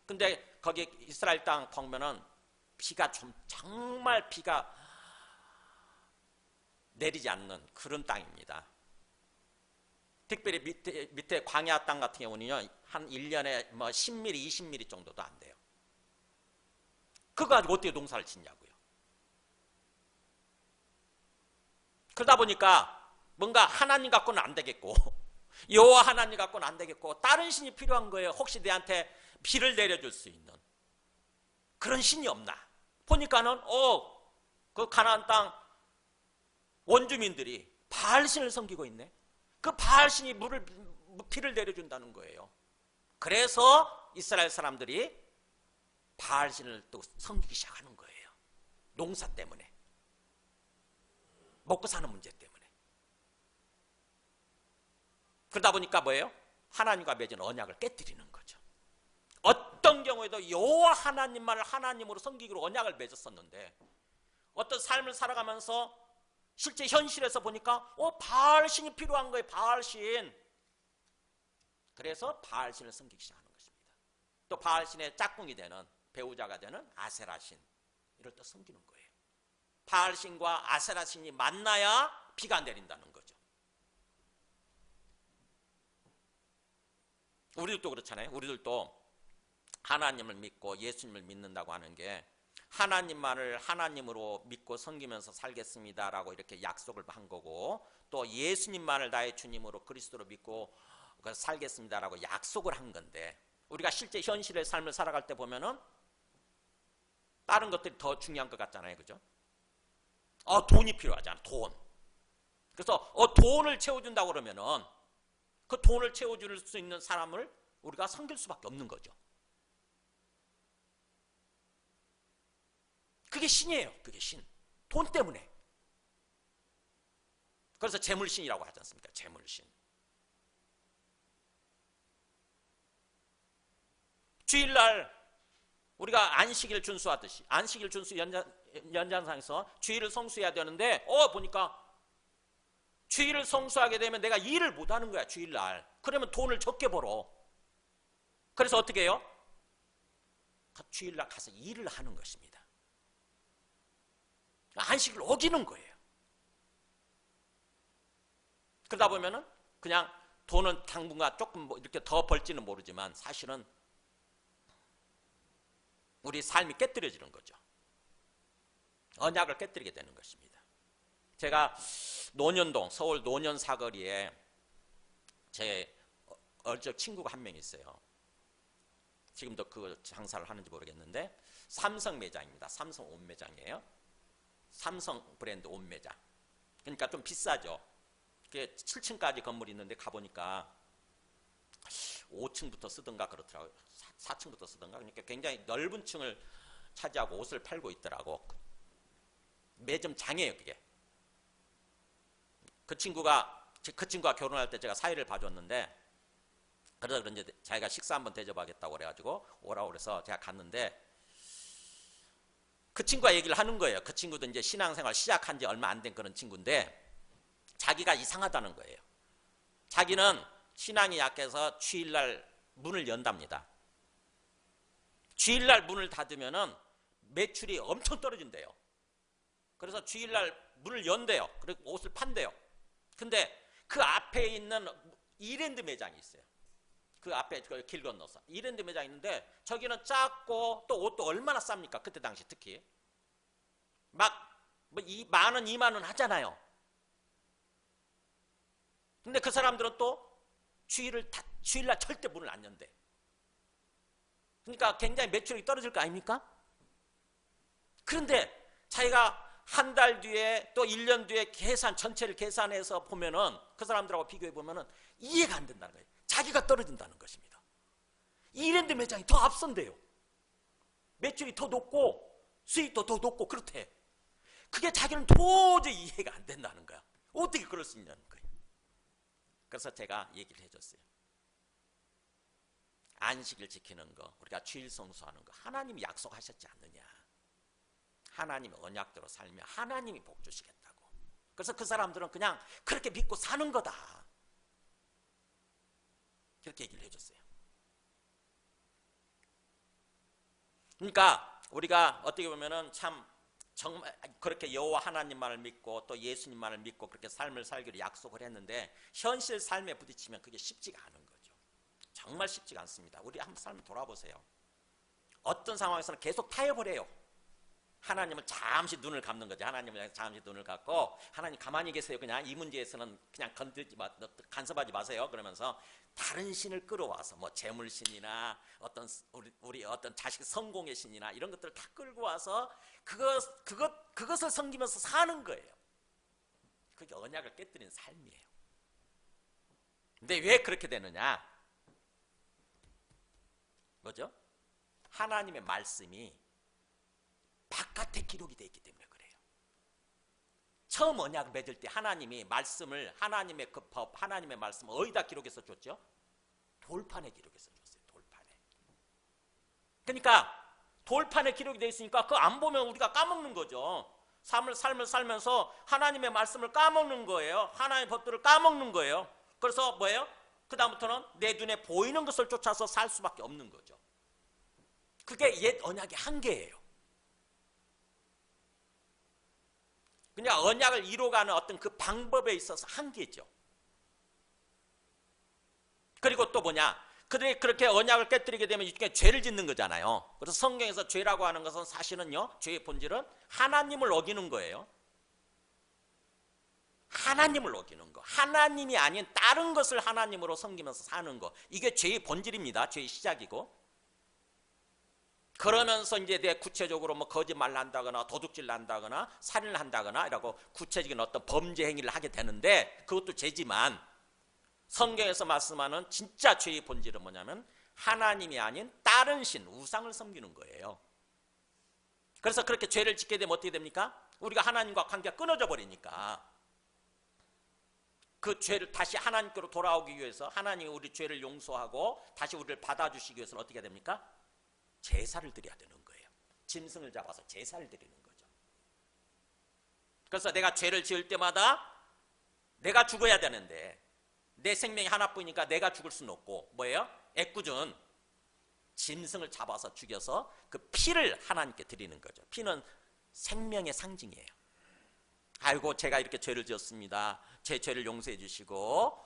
근데 거기 이스라엘 땅 보면은 비가 좀 정말 비가 내리지 않는 그런 땅입니다. 특별히 밑에 광야 땅 같은 경우는요, 한 1년에 뭐 10mm, 20mm 정도도 안 돼요. 그거 가지고 어떻게 농사를 짓냐고요. 그러다 보니까 뭔가 하나님 갖고는 안 되겠고, 여호와 하나님 갖고는 안 되겠고, 다른 신이 필요한 거예요. 혹시 내한테 비를 내려줄 수 있는 그런 신이 없나? 보니까는 그 가나안 땅 원주민들이 바알신을 섬기고 있네. 그 바알신이 비를 내려준다는 거예요. 그래서 이스라엘 사람들이 바알신을 또 섬기기 시작하는 거예요. 농사 때문에, 먹고 사는 문제 때문에. 그러다 보니까 뭐예요? 하나님과 맺은 언약을 깨뜨리는 거죠. 어떤 경우에도 여호와 하나님만을 하나님으로 섬기기로 언약을 맺었었는데, 어떤 삶을 살아가면서 실제 현실에서 보니까 바알신이 필요한 거예요. 바알신. 그래서 바알신을 섬기기 시작하는 것입니다. 또 바알신의 짝꿍이 되는, 배우자가 되는 아세라신, 이를 또 섬기는 거예요. 바알신과 아세라신이 만나야 비가 내린다는 거죠. 우리들도 그렇잖아요. 우리들도 하나님을 믿고 예수님을 믿는다고 하는 게 하나님만을 하나님으로 믿고 섬기면서 살겠습니다라고 이렇게 약속을 한 거고, 또 예수님만을 나의 주님으로 그리스도로 믿고 살겠습니다라고 약속을 한 건데, 우리가 실제 현실의 삶을 살아갈 때 보면은 다른 것들이 더 중요한 것 같잖아요. 그죠? 돈이 필요하잖아. 돈. 그래서 돈을 채워준다고 그러면은 그 돈을 채워줄 수 있는 사람을 우리가 섬길 수밖에 없는 거죠. 그게 신이에요. 그게 신. 돈 때문에. 그래서 재물신이라고 하지 않습니까? 재물신. 주일날 우리가 안식일 준수하듯이, 안식일 준수 연장상에서 주일을 성수해야 되는데, 보니까 주일을 성수하게 되면 내가 일을 못하는 거야. 주일날. 그러면 돈을 적게 벌어. 그래서 어떻게 해요? 주일날 가서 일을 하는 것입니다. 안식을 어기는 거예요. 그러다 보면은 그냥 돈은 당분간 조금 이렇게 더 벌지는 모르지만 사실은 우리 삶이 깨뜨려지는 거죠. 언약을 깨뜨리게 되는 것입니다. 제가 논현동, 서울 논현 사거리에 제 어릴 친구가 한 명 있어요. 지금도 그 장사를 하는지 모르겠는데, 삼성 매장입니다. 삼성 옷 매장이에요. 삼성 브랜드 옷 매장. 그러니까 좀 비싸죠. 그게 7층까지 건물이 있는데 가보니까 5층부터 쓰던가 그렇더라고요. 4층부터 쓰던가. 그러니까 굉장히 넓은 층을 차지하고 옷을 팔고 있더라고. 매점장이에요, 그게. 그 친구가 결혼할 때 제가 사회를 봐줬는데, 그래서 그런지 자기가 식사 한번 대접하겠다고 그래가지고 오라고 그래서 제가 갔는데, 그 친구가 얘기를 하는 거예요. 그 친구도 이제 신앙생활 시작한 지 얼마 안 된 그런 친구인데, 자기가 이상하다는 거예요. 자기는 신앙이 약해서 주일날 문을 연답니다. 주일날 문을 닫으면은 매출이 엄청 떨어진대요. 그래서 주일날 문을 연대요. 그리고 옷을 판대요. 근데 그 앞에 있는 이랜드 매장이 있어요. 그 앞에 길 건너서 이랜드 매장이 있는데, 저기는 작고 또 옷도 얼마나 쌉니까? 그때 당시 특히 막 뭐 10,000원, 20,000원 하잖아요. 근데 그 사람들은 또 주일날 절대 문을 안 연대. 그러니까 굉장히 매출이 떨어질 거 아닙니까? 그런데 자기가 한 달 뒤에 또 1년 뒤에 전체를 계산해서 보면은, 그 사람들하고 비교해 보면은 이해가 안 된다는 거예요. 자기가 떨어진다는 것입니다. 이랜드 매장이 더 앞선대요. 매출이 더 높고 수익도 더 높고 그렇대. 그게 자기는 도저히 이해가 안 된다는 거야. 어떻게 그럴 수 있냐는 거예요. 그래서 제가 얘기를 해줬어요. 안식일 지키는 거, 우리가 주일 성수하는 거, 하나님이 약속하셨지 않느냐. 하나님의 언약대로 살면 하나님이 복 주시겠다고. 그래서 그 사람들은 그냥 그렇게 믿고 사는 거다. 그렇게 얘기를 해줬어요. 그러니까 우리가 어떻게 보면은 참 정말 그렇게 여호와 하나님만을 믿고 또 예수님만을 믿고 그렇게 삶을 살기로 약속을 했는데 현실 삶에 부딪히면 그게 쉽지가 않은 거죠. 정말 쉽지가 않습니다. 우리 한번 삶을 돌아보세요. 어떤 상황에서는 계속 타협을 해요. 하나님을 잠시 눈을 감는 거죠. 하나님을 잠시 눈을 감고 하나님 가만히 계세요. 그냥 이 문제에서는 그냥 간섭하지 마세요. 그러면서 다른 신을 끌어와서 뭐 재물신이나 어떤 우리 어떤 자식 성공의 신이나 이런 것들을 다 끌고 와서 그것을 섬기면서 사는 거예요. 그게 언약을 깨뜨리는 삶이에요. 근데 왜 그렇게 되느냐? 뭐죠? 하나님의 말씀이 바깥에 기록이 되어 있기 때문에 그래요. 처음 언약을 맺을 때 하나님이 말씀을 하나님의 그 법, 하나님의 말씀을 어디다 기록해서 줬죠? 돌판에 기록해서 줬어요. 돌판에. 그러니까 돌판에 기록이 되어 있으니까 그거 안 보면 우리가 까먹는 거죠. 삶을 살면서 하나님의 말씀을 까먹는 거예요. 하나님의 법들을 까먹는 거예요. 그래서 뭐예요? 그 다음부터는 내 눈에 보이는 것을 쫓아서 살 수밖에 없는 거죠. 그게 옛 언약의 한계예요. 그냥 언약을 이루어가는 어떤 그 방법에 있어서 한계죠. 그리고 또 뭐냐? 그들이 그렇게 언약을 깨뜨리게 되면 이게 죄를 짓는 거잖아요. 그래서 성경에서 죄라고 하는 것은 사실은요, 죄의 본질은 하나님을 어기는 거예요. 하나님을 어기는 거. 하나님이 아닌 다른 것을 하나님으로 섬기면서 사는 거. 이게 죄의 본질입니다. 죄의 시작이고. 그러면서 이제 내 구체적으로 뭐 거짓말을 한다거나 도둑질을 한다거나 살인을 한다거나 이라고 구체적인 어떤 범죄 행위를 하게 되는데 그것도 죄지만 성경에서 말씀하는 진짜 죄의 본질은 뭐냐면 하나님이 아닌 다른 신, 우상을 섬기는 거예요. 그래서 그렇게 죄를 짓게 되면 어떻게 됩니까? 우리가 하나님과 관계가 끊어져 버리니까 그 죄를 다시 하나님께로 돌아오기 위해서 하나님이 우리 죄를 용서하고 다시 우리를 받아주시기 위해서는 어떻게 됩니까? 제사를 드려야 되는 거예요. 짐승을 잡아서 제사를 드리는 거죠. 그래서 내가 죄를 지을 때마다 내가 죽어야 되는데 내 생명이 하나뿐이니까 내가 죽을 수는 없고 뭐예요? 애꿎은 짐승을 잡아서 죽여서 그 피를 하나님께 드리는 거죠. 피는 생명의 상징이에요. 아이고 제가 이렇게 죄를 지었습니다. 제 죄를 용서해 주시고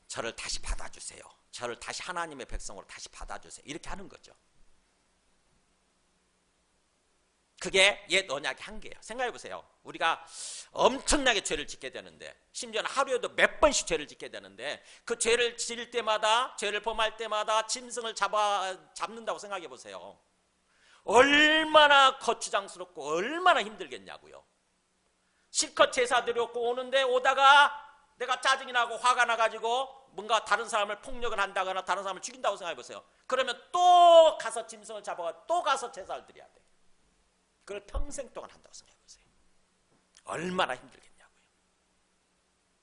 저를 다시 받아주세요. 저를 다시 하나님의 백성으로 다시 받아주세요. 이렇게 하는 거죠. 그게 옛 언약의 한계예요. 생각해 보세요. 우리가 엄청나게 죄를 짓게 되는데 심지어는 하루에도 몇 번씩 죄를 짓게 되는데 그 죄를 지을 때마다 죄를 범할 때마다 짐승을 잡는다고 생각해 보세요. 얼마나 거추장스럽고 얼마나 힘들겠냐고요. 실컷 제사 드렸고 오는데 오다가 내가 짜증이 나고 화가 나가지고 뭔가 다른 사람을 폭력을 한다거나 다른 사람을 죽인다고 생각해 보세요. 그러면 또 가서 짐승을 잡아가 또 가서 제사를 드려야 돼. 그걸 평생 동안 한다고 생각해 보세요. 얼마나 힘들겠냐고요.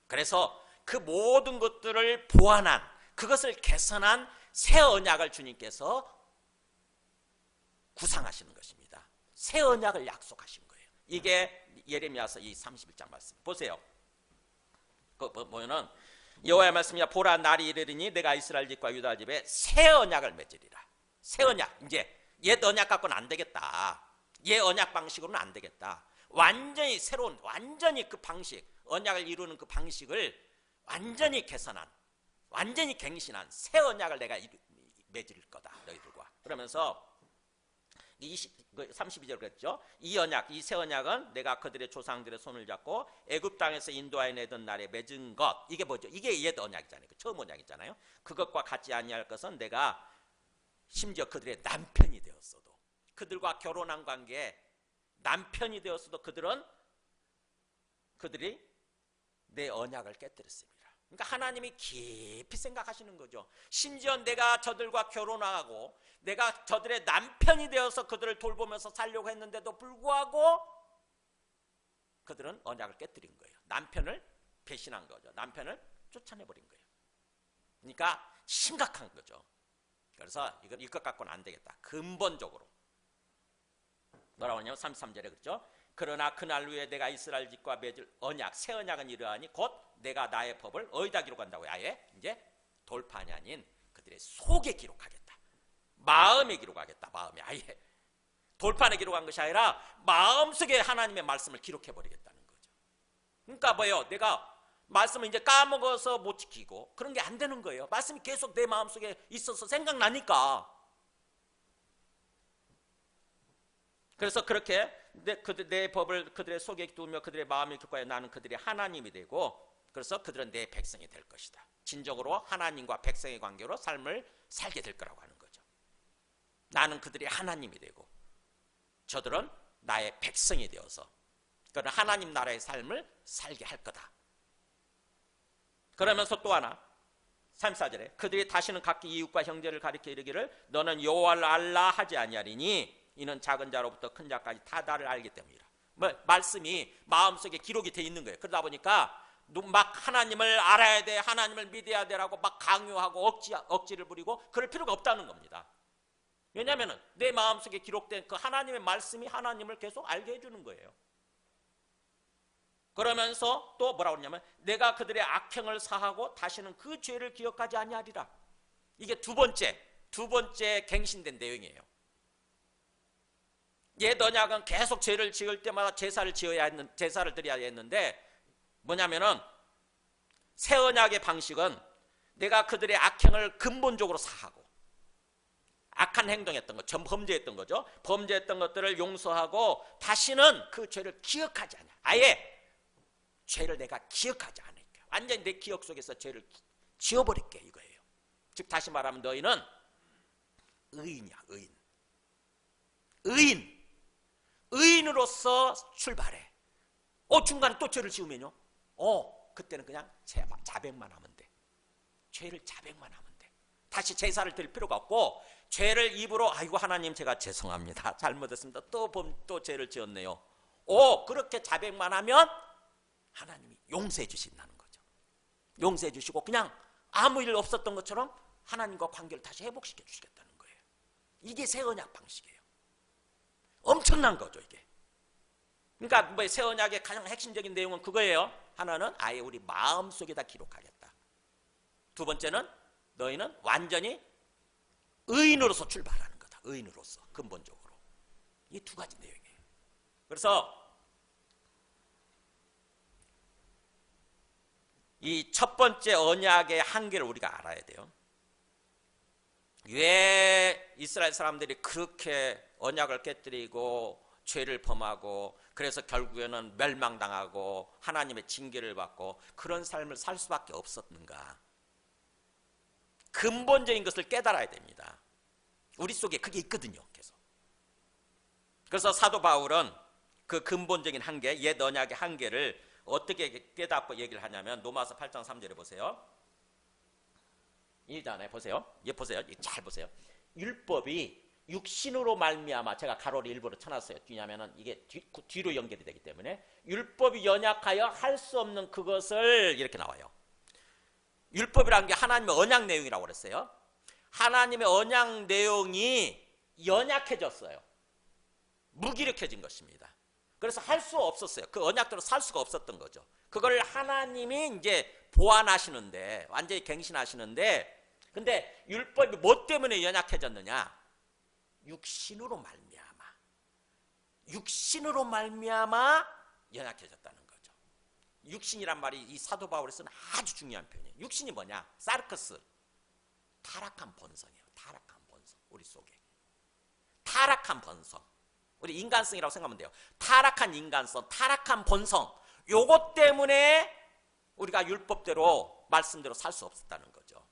그래서 그 모든 것들을 보완한 그것을 개선한 새 언약을 주님께서 구상하시는 것입니다. 새 언약을 약속하신 거예요. 이게 예레미야서 이 31장 말씀 보세요. 보면은 여호와의 말씀이야 보라 날이 이르리니 내가 이스라엘 집과 유다 집에 새 언약을 맺으리라. 새 언약. 이제 옛 언약 갖고는 안 되겠다. 옛 언약 방식으로는 안 되겠다. 완전히 새로운 완전히 그 방식 언약을 이루는 그 방식을 완전히 개선한 완전히 갱신한 새 언약을 내가 맺을 거다 너희들과. 그러면서 32절 그랬죠. 이 언약, 이 새 언약은 내가 그들의 조상들의 손을 잡고 애굽 땅에서 인도하여 내던 날에 맺은 것. 이게 뭐죠? 이게 옛 언약이잖아요. 그 처음 언약이잖아요. 그것과 같지 아니할 것은 내가 심지어 그들의 남편이 되었어도 그들과 결혼한 관계에 남편이 되었어도 그들이 내 언약을 깨뜨렸습니다. 그러니까 하나님이 깊이 생각하시는 거죠. 심지어 내가 저들과 결혼하고 내가 저들의 남편이 되어서 그들을 돌보면서 살려고 했는데도 불구하고 그들은 언약을 깨뜨린 거예요. 남편을 배신한 거죠. 남편을 쫓아내버린 거예요. 그러니까 심각한 거죠. 그래서 이것 갖고는 안 되겠다. 근본적으로. 뭐라고 하냐면 33절에 그렇죠. 그러나 그날 후에 내가 이스라엘 집과 맺을 언약, 새 언약은 이러하니 곧 내가 나의 법을 어디다 기록한다고요? 아예 이제 돌판이 아닌 그들의 속에 기록하겠다. 마음에 기록하겠다. 마음에 아예 돌판에 기록한 것이 아니라 마음속에 하나님의 말씀을 기록해버리겠다는 거죠. 그러니까 뭐예요? 내가 말씀을 이제 까먹어서 못 지키고 그런 게 안 되는 거예요. 말씀이 계속 내 마음속에 있어서 생각나니까. 그래서 그렇게 내 법을 그들의 속에 두며 그들의 마음을 기뻐하여 나는 그들의 하나님이 되고, 그래서 그들은 내 백성이 될 것이다. 진정으로 하나님과 백성의 관계로 삶을 살게 될 거라고 하는 거죠. 나는 그들의 하나님이 되고 저들은 나의 백성이 되어서 그런 하나님 나라의 삶을 살게 할 거다. 그러면서 또 하나 34절에 그들이 다시는 각기 이웃과 형제를 가리켜 이르기를 너는 여호와를 알라 하지 아니하리니 이는 작은 자로부터 큰 자까지 다 나를 알기 때문이라. 말씀이 마음속에 기록이 돼 있는 거예요. 그러다 보니까 막 하나님을 알아야 돼, 하나님을 믿어야 되라고 막 강요하고 억지를 부리고 그럴 필요가 없다는 겁니다. 왜냐하면 내 마음속에 기록된 그 하나님의 말씀이 하나님을 계속 알게 해주는 거예요. 그러면서 또 뭐라고 그러냐면 내가 그들의 악행을 사하고 다시는 그 죄를 기억하지 아니하리라. 이게 두 번째 갱신된 내용이에요. 옛 언약은 계속 죄를 지을 때마다 제사를 드려야 했는데 뭐냐면은 새 언약의 방식은 내가 그들의 악행을 근본적으로 사하고 악한 행동했던 것, 범죄했던 거죠. 범죄했던 것들을 용서하고 다시는 그 죄를 기억하지 않아. 아예 죄를 내가 기억하지 않을게. 완전히 내 기억 속에서 죄를 지워버릴게 이거예요. 즉 다시 말하면 너희는 의인이야. 의인으로서 출발해. 중간에 또 죄를 지으면요. 그때는 그냥 자백만 하면 돼. 죄를 자백만 하면 돼. 다시 제사를 드릴 필요가 없고 죄를 입으로 아이고 하나님 제가 죄송합니다. 잘못했습니다. 또 죄를 지었네요. 그렇게 자백만 하면 하나님이 용서해 주신다는 거죠. 용서해 주시고 그냥 아무 일 없었던 것처럼 하나님과 관계를 다시 회복시켜 주시겠다는 거예요. 이게 새 언약 방식이에요. 엄청난 거죠 이게. 그러니까 새 언약의 가장 핵심적인 내용은 그거예요. 하나는 아예 우리 마음속에다 기록하겠다. 두 번째는 너희는 완전히 의인으로서 출발하는 거다. 의인으로서 근본적으로. 이 두 가지 내용이에요. 그래서 이 첫 번째 언약의 한계를 우리가 알아야 돼요. 왜 이스라엘 사람들이 그렇게 언약을 깨뜨리고 죄를 범하고 그래서 결국에는 멸망당하고 하나님의 징계를 받고 그런 삶을 살 수밖에 없었는가? 근본적인 것을 깨달아야 됩니다. 우리 속에 그게 있거든요. 계속. 그래서 사도 바울은 그 근본적인 한계, 옛 언약의 한계를 어떻게 깨닫고 얘기를 하냐면 로마서 8장 3절에 보세요. 이잖아요. 보세요. 보세요. 잘 보세요. 율법이 육신으로 말미암아, 제가 가로를 일부러 쳐놨어요. 왜냐하면 이게 뒤로 연결이 되기 때문에 율법이 연약하여 할 수 없는 그것을 이렇게 나와요. 율법이라는 게 하나님의 언약 내용이라고 그랬어요. 하나님의 언약 내용이 연약해졌어요. 무기력해진 것입니다. 그래서 할 수 없었어요. 그 언약대로 살 수가 없었던 거죠. 그걸 하나님이 이제 보완하시는데, 완전히 갱신하시는데, 근데 율법이 뭐 때문에 연약해졌느냐? 육신으로 말미암아 연약해졌다는 거죠. 육신이란 말이 이 사도 바울이 쓰는 아주 중요한 표현이에요. 육신이 뭐냐? 사르크스, 타락한 본성이에요. 타락한 본성, 우리 속에 타락한 본성. 우리 인간성이라고 생각하면 돼요. 타락한 인간성, 타락한 본성, 요것 때문에 우리가 율법대로 말씀대로 살 수 없었다는 거죠.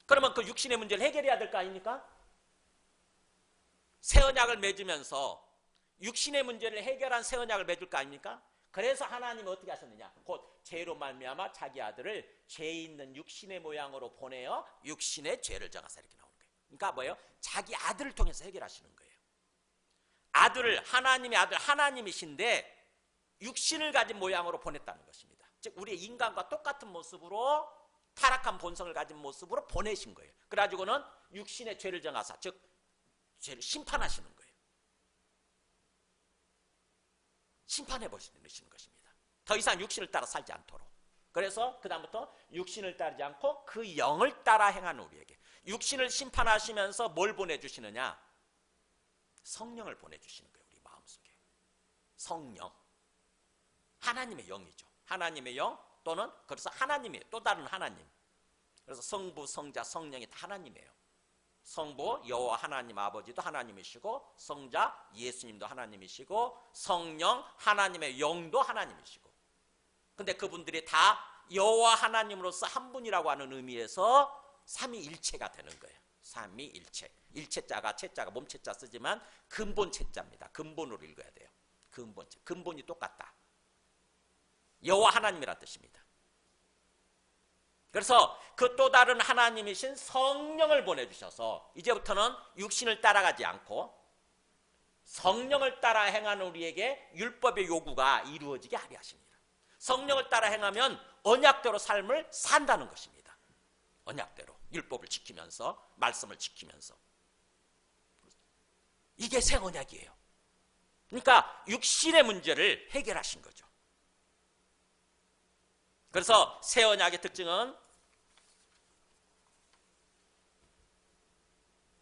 그러면 그 육신의 문제를 해결해야 될 거 아닙니까? 새 언약을 맺으면서 육신의 문제를 해결한 새 언약을 맺을 거 아닙니까? 그래서 하나님은 어떻게 하셨느냐? 곧 죄로 말미암아 자기 아들을 죄 있는 육신의 모양으로 보내어 육신의 죄를 져가서 이렇게 나오는 거예요. 그러니까 뭐예요? 자기 아들을 통해서 해결하시는 거예요. 아들을, 하나님의 아들, 하나님이신데 육신을 가진 모양으로 보냈다는 것입니다. 즉 우리의 인간과 똑같은 모습으로, 타락한 본성을 가진 모습으로 보내신 거예요. 그래가지고는 육신의 죄를 정하사, 즉 죄를 심판하시는 거예요. 심판해 버리시는 것입니다. 더 이상 육신을 따라 살지 않도록. 그래서 그 다음부터 육신을 따르지 않고 그 영을 따라 행하는 우리에게 육신을 심판하시면서 뭘 보내주시느냐? 성령을 보내주시는 거예요. 우리 마음속에. 성령. 하나님의 영이죠. 하나님의 영 또는 그래서 하나님이에요. 또 다른 하나님. 그래서 성부, 성자, 성령이 다 하나님이에요. 성부 여호와 하나님 아버지도 하나님이시고, 성자 예수님도 하나님이시고, 성령 하나님의 영도 하나님이시고. 근데 그분들이 다 여호와 하나님으로서 한 분이라고 하는 의미에서 삼위일체가 되는 거예요. 삼위일체. 일체자가 체자가 몸체자 쓰지만 근본 체자입니다. 근본으로 읽어야 돼요. 근본체. 근본이 똑같다. 여호와 하나님이란 뜻입니다. 그래서 그 또 다른 하나님이신 성령을 보내주셔서 이제부터는 육신을 따라가지 않고 성령을 따라 행하는 우리에게 율법의 요구가 이루어지게 하려 하십니다. 성령을 따라 행하면 언약대로 삶을 산다는 것입니다. 언약대로 율법을 지키면서 말씀을 지키면서. 이게 새 언약이에요. 그러니까 육신의 문제를 해결하신 거죠. 그래서 새 언약의 특징은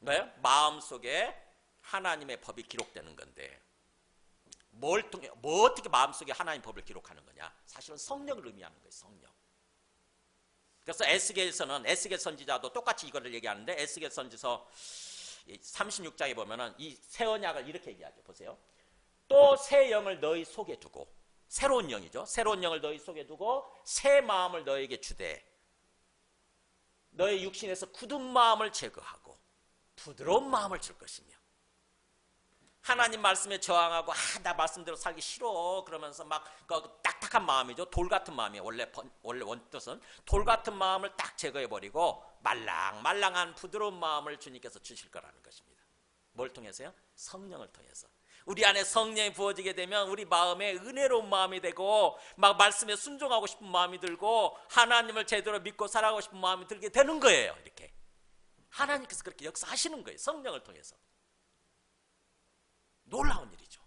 뭐예요? 마음속에 하나님의 법이 기록되는 건데, 뭘 통해, 뭐 어떻게 마음속에 하나님 법을 기록하는 거냐? 사실은 성령을 의미하는 거예요. 성령. 그래서 에스겔서는, 에스겔 선지자도 똑같이 이거를 얘기하는데, 에스겔 선지서 36장에 보면은 이 새 언약을 이렇게 얘기하죠. 보세요. 또 새 영을 너희 속에 두고, 새로운 영이죠. 새로운 영을 너희 속에 두고 새 마음을 너에게 주되, 너의 육신에서 굳은 마음을 제거하고 부드러운 마음을 줄 것이며. 하나님 말씀에 저항하고 나 말씀대로 살기 싫어 그러면서 막 딱딱한 마음이죠. 돌 같은 마음이에요. 원래 원뜻은 돌 같은 마음을 딱 제거해버리고 말랑말랑한 부드러운 마음을 주님께서 주실 거라는 것입니다. 뭘 통해서요? 성령을 통해서. 우리 안에 성령이 부어지게 되면 우리 마음에 은혜로운 마음이 되고, 막 말씀에 순종하고 싶은 마음이 들고, 하나님을 제대로 믿고 살아가고 싶은 마음이 들게 되는 거예요. 이렇게 하나님께서 그렇게 역사하시는 거예요. 성령을 통해서. 놀라운 일이죠.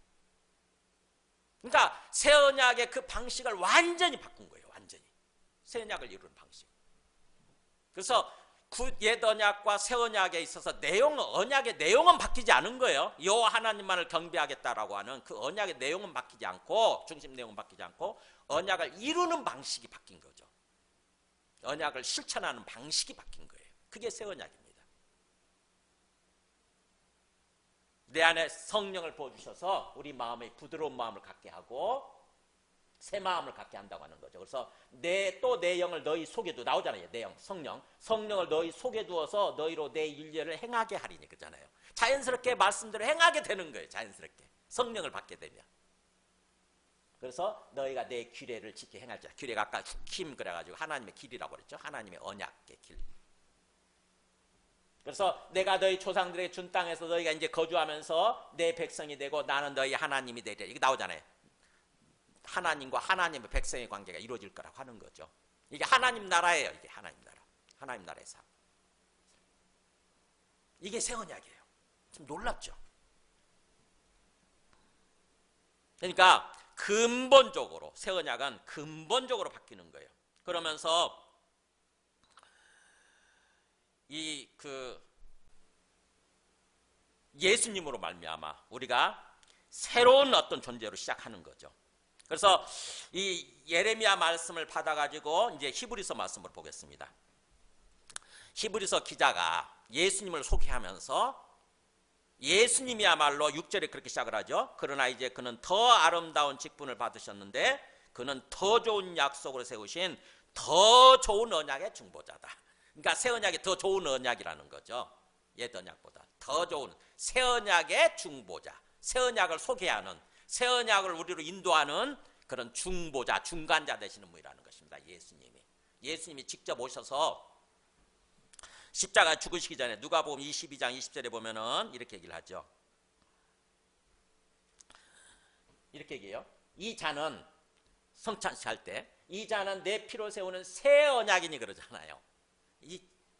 그러니까 새 언약의 그 방식을 완전히 바꾼 거예요. 완전히 새 언약을 이루는 방식. 그래서 옛 언약과 새 언약에 있어서 언약의 내용은 바뀌지 않은 거예요. 여호와 하나님만을 경배하겠다라고 하는 그 언약의 내용은 바뀌지 않고, 중심 내용은 바뀌지 않고, 언약을 이루는 방식이 바뀐 거죠. 언약을 실천하는 방식이 바뀐 거예요. 그게 새 언약입니다. 내 안에 성령을 부어주셔서 우리 마음에 부드러운 마음을 갖게 하고 새 마음을 갖게 한다고 하는 거죠. 그래서 내 영을 너희 속에 두, 나오잖아요. 내 영, 성령을 너희 속에 두어서 너희로 내 일례를 행하게 하리니, 그잖아요. 자연스럽게 말씀대로 행하게 되는 거예요. 자연스럽게 성령을 받게 되면. 그래서 너희가 내 규례를 지켜 행할지라. 규례가 아까 킴 그래가지고 하나님의 길이라고 그랬죠. 하나님의 언약의 길. 그래서 내가 너희 조상들에게 준 땅에서 너희가 이제 거주하면서 내 백성이 되고 나는 너희 하나님이 되리라. 이게 나오잖아요. 하나님과 하나님의 백성의 관계가 이루어질 거라고 하는 거죠. 이게 하나님 나라예요. 이게 하나님 나라. 하나님 나라의 삶. 이게 새 언약이에요. 좀 놀랍죠? 그러니까 근본적으로 새 언약은 근본적으로 바뀌는 거예요. 그러면서 예수님으로 말미암아 우리가 새로운 어떤 존재로 시작하는 거죠. 그래서 이 예레미야 말씀을 받아가지고 이제 히브리서 말씀을 보겠습니다. 히브리서 기자가 예수님을 소개하면서 예수님이야말로 6절에 그렇게 시작을 하죠. 그러나 이제 그는 더 아름다운 직분을 받으셨는데 그는 더 좋은 약속으로 세우신 더 좋은 언약의 중보자다. 그러니까 새 언약이 더 좋은 언약이라는 거죠. 옛 언약보다 더 좋은 새 언약의 중보자, 새 언약을 소개하는, 새 언약을 우리로 인도하는 그런 중보자, 중간자 되시는 분이라는 것입니다. 예수님이 직접 오셔서 십자가 죽으시기 전에 누가복음 22장 20절에 보면은 이렇게 얘기를 하죠. 이렇게 얘기해요. 이 잔은 성찬식 할 때 이 잔은 내 피로 세우는 새 언약이니 그러잖아요.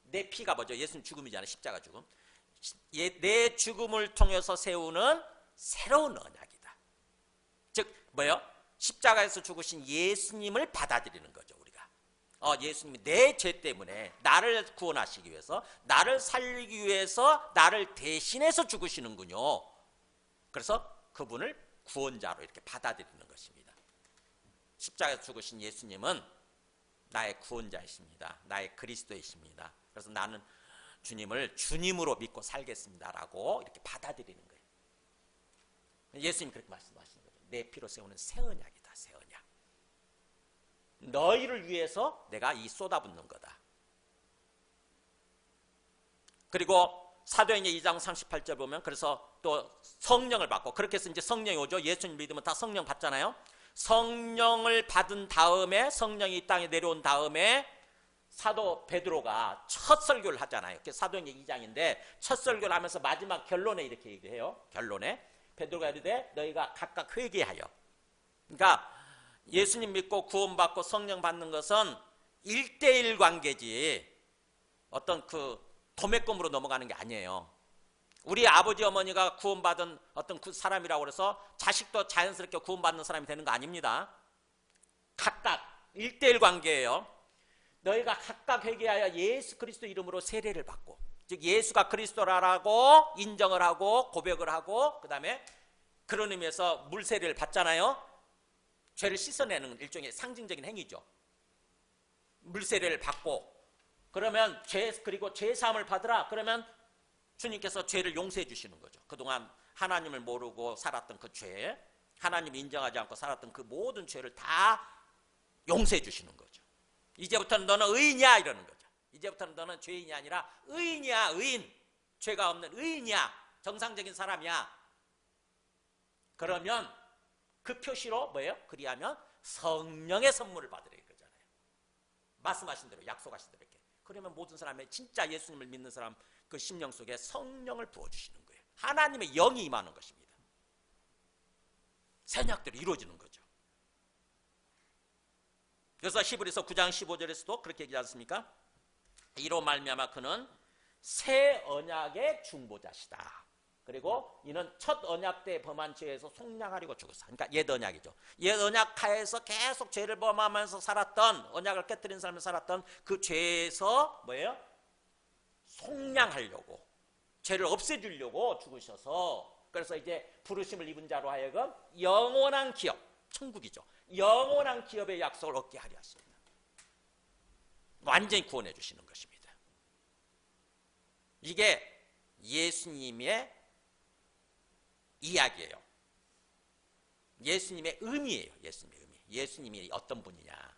내 피가 뭐죠? 예수님 죽음이잖아요. 십자가 죽음. 내 죽음을 통해서 세우는 새로운 언약이다. 즉 뭐예요? 십자가에서 죽으신 예수님을 받아들이는 거죠. 우리가 예수님이 내 죄 때문에 나를 구원하시기 위해서, 나를 살리기 위해서 나를 대신해서 죽으시는군요. 그래서 그분을 구원자로 이렇게 받아들이는 것입니다. 십자가에서 죽으신 예수님은 나의 구원자이십니다. 나의 그리스도이십니다. 그래서 나는 주님을 주님으로 믿고 살겠습니다라고 이렇게 받아들이는 거예요. 예수님이 그렇게 말씀하시는 거죠. 내 피로 세우는 새 언약이다. 새 언약. 너희를 위해서 내가 이 쏟아붓는 거다. 그리고 사도행전 2장 38절 보면 그래서 또 성령을 받고 그렇게 해서 이제 성령이 오죠. 예수님 믿으면 다 성령 받잖아요. 성령을 받은 다음에 성령이 이 땅에 내려온 다음에 사도 베드로가 첫 설교를 하잖아요. 사도행전 2장인데 첫 설교를 하면서 마지막 결론에 이렇게 얘기해요. 결론에 베드로가 이르되 너희가 각각 회개하여. 그러니까 예수님 믿고 구원받고 성령 받는 것은 1대1 관계지 어떤 그 도매금으로 넘어가는 게 아니에요. 우리 아버지 어머니가 구원받은 어떤 그 사람이라고 해서 자식도 자연스럽게 구원받는 사람이 되는 거 아닙니다. 각각 1대1 관계예요. 너희가 각각 회개하여 예수 그리스도 이름으로 세례를 받고, 즉 예수가 그리스도라고 인정을 하고 고백을 하고 그 다음에 그런 의미에서 물세례를 받잖아요. 죄를 씻어내는 일종의 상징적인 행위죠. 물세례를 받고 그러면 그리고 죄 사함을 받으라. 그러면 주님께서 죄를 용서해 주시는 거죠. 그동안 하나님을 모르고 살았던 그 죄, 하나님 인정하지 않고 살았던 그 모든 죄를 다 용서해 주시는 거죠. 이제부터는 너는 의인이야 이러는 거죠. 이제부터는 너는 죄인이 아니라 의인이야. 의인. 죄가 없는 의인이야. 정상적인 사람이야. 그러면 그 표시로 뭐예요? 그리하면 성령의 선물을 받으라 이거잖아요. 말씀하신 대로 약속하신 대로 이렇게. 그러면 모든 사람의 진짜 예수님을 믿는 사람 그 심령 속에 성령을 부어주시는 거예요. 하나님의 영이 임하는 것입니다. 새언약대로 이루어지는 거죠. 그래서 히브리서 9장 15절에서도 그렇게 얘기하지 않습니까? 이로 말미암아 그는 새 언약의 중보자시다. 그리고 이는 첫 언약 때 범한 죄에서 속량하려고 죽었어. 그러니까 옛 언약이죠. 옛 언약 하에서 계속 죄를 범하면서 살았던, 언약을 깨뜨린 삶을 살았던 그 죄에서 뭐예요? 속량하려고, 죄를 없애주려고 죽으셔서, 그래서 이제 부르심을 입은 자로 하여금 영원한 기업, 천국이죠. 영원한 기업의 약속을 얻게 하려 하십니다. 완전히 구원해 주시는 것입니다. 이게 예수님의 이야기예요. 예수님의 의미예요. 예수님의 의미. 예수님이 어떤 분이냐?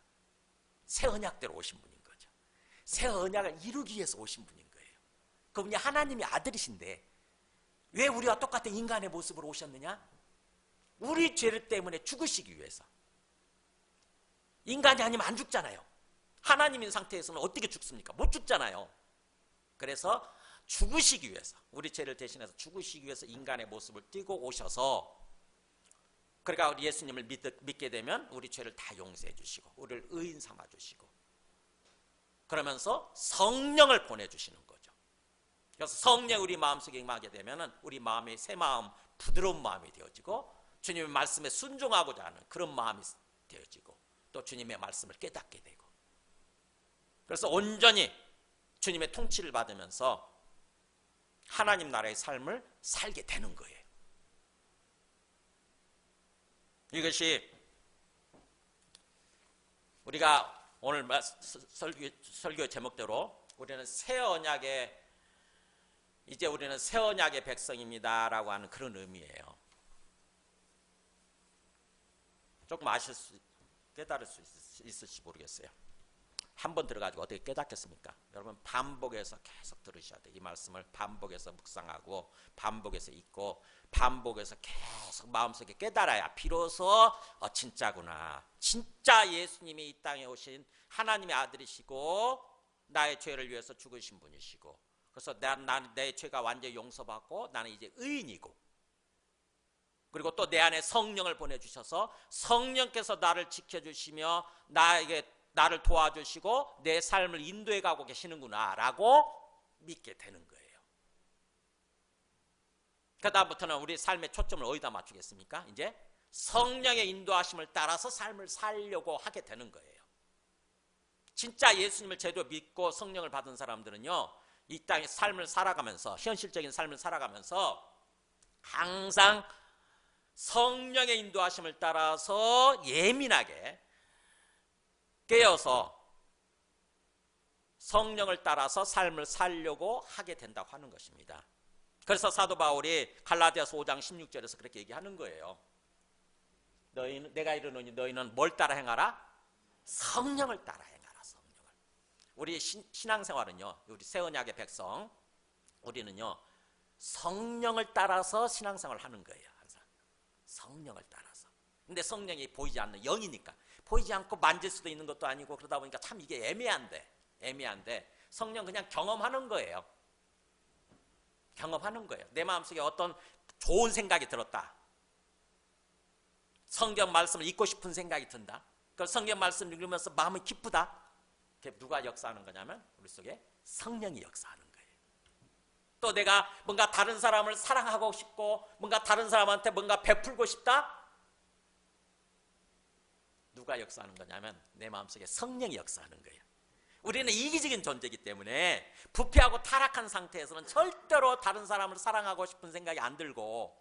새 언약대로 오신 분인 거죠. 새 언약을 이루기 위해서 오신 분인 거예요. 그분이 하나님의 아들이신데 왜 우리와 똑같은 인간의 모습으로 오셨느냐? 우리 죄 때문에 죽으시기 위해서. 인간이 아니면 안 죽잖아요. 하나님인 상태에서는 어떻게 죽습니까? 못 죽잖아요. 그래서 죽으시기 위해서, 우리 죄를 대신해서 죽으시기 위해서 인간의 모습을 띠고 오셔서, 그러니까 우리 예수님을 믿게 되면 우리 죄를 다 용서해 주시고 우리를 의인 삼아 주시고 그러면서 성령을 보내주시는 거죠. 그래서 성령 우리 마음속에 임하게 되면 우리 마음이 새 마음, 부드러운 마음이 되어지고 주님의 말씀에 순종하고자 하는 그런 마음이 되어지고 또 주님의 말씀을 깨닫게 되고, 그래서 온전히 주님의 통치를 받으면서 하나님 나라의 삶을 살게 되는 거예요. 이것이 우리가 오늘 설교 제목대로 우리는 새 언약의, 이제 우리는 새 언약의 백성입니다라고 하는 그런 의미예요. 조금 깨달을 수 있을지 모르겠어요. 한 번 들어가지고 어떻게 깨닫겠습니까? 여러분 반복해서 계속 들으셔야 돼요. 이 말씀을 반복해서 묵상하고 반복해서 읽고 반복해서 계속 마음속에 깨달아야 비로소 진짜구나. 진짜 예수님이 이 땅에 오신 하나님의 아들이시고 나의 죄를 위해서 죽으신 분이시고, 그래서 내 죄가 완전히 용서받고 나는 이제 의인이고, 그리고 또 내 안에 성령을 보내주셔서 성령께서 나를 지켜주시며 나를 도와주시고 내 삶을 인도해 가고 계시는구나 라고 믿게 되는 거예요. 그 다음부터는 우리 삶의 초점을 어디다 맞추겠습니까? 이제 성령의 인도하심을 따라서 삶을 살려고 하게 되는 거예요. 진짜 예수님을 제대로 믿고 성령을 받은 사람들은요, 이 땅의 삶을 살아가면서, 현실적인 삶을 살아가면서 항상 성령의 인도하심을 따라서 예민하게 깨어서 성령을 따라서 삶을 살려고 하게 된다고 하는 것입니다. 그래서 사도 바울이 갈라디아서 5장 16절에서 그렇게 얘기하는 거예요. 너희는, 내가 이르노니 너희는 뭘 따라 행하라? 성령을 따라 행하라. 성령을. 우리 신앙생활은요, 우리 새 언약의 백성, 우리는요 성령을 따라서 신앙생활을 하는 거예요. 항상 성령을 따라서. 근데 성령이 보이지 않는 영이니까 보이지 않고 만질 수도 있는 것도 아니고 그러다 보니까 참 이게 애매한데 성령 그냥 경험하는 거예요. 경험하는 거예요. 내 마음속에 어떤 좋은 생각이 들었다. 성경 말씀을 읽고 싶은 생각이 든다. 그 성경 말씀을 읽으면서 마음이 기쁘다. 그게 누가 역사하는 거냐면 우리 속에 성령이 역사하는 거예요. 또 내가 뭔가 다른 사람을 사랑하고 싶고 뭔가 다른 사람한테 뭔가 베풀고 싶다. 누가 역사하는 거냐면 내 마음속에 성령이 역사하는 거예요. 우리는 이기적인 존재이기 때문에 부패하고 타락한 상태에서는 절대로 다른 사람을 사랑하고 싶은 생각이 안 들고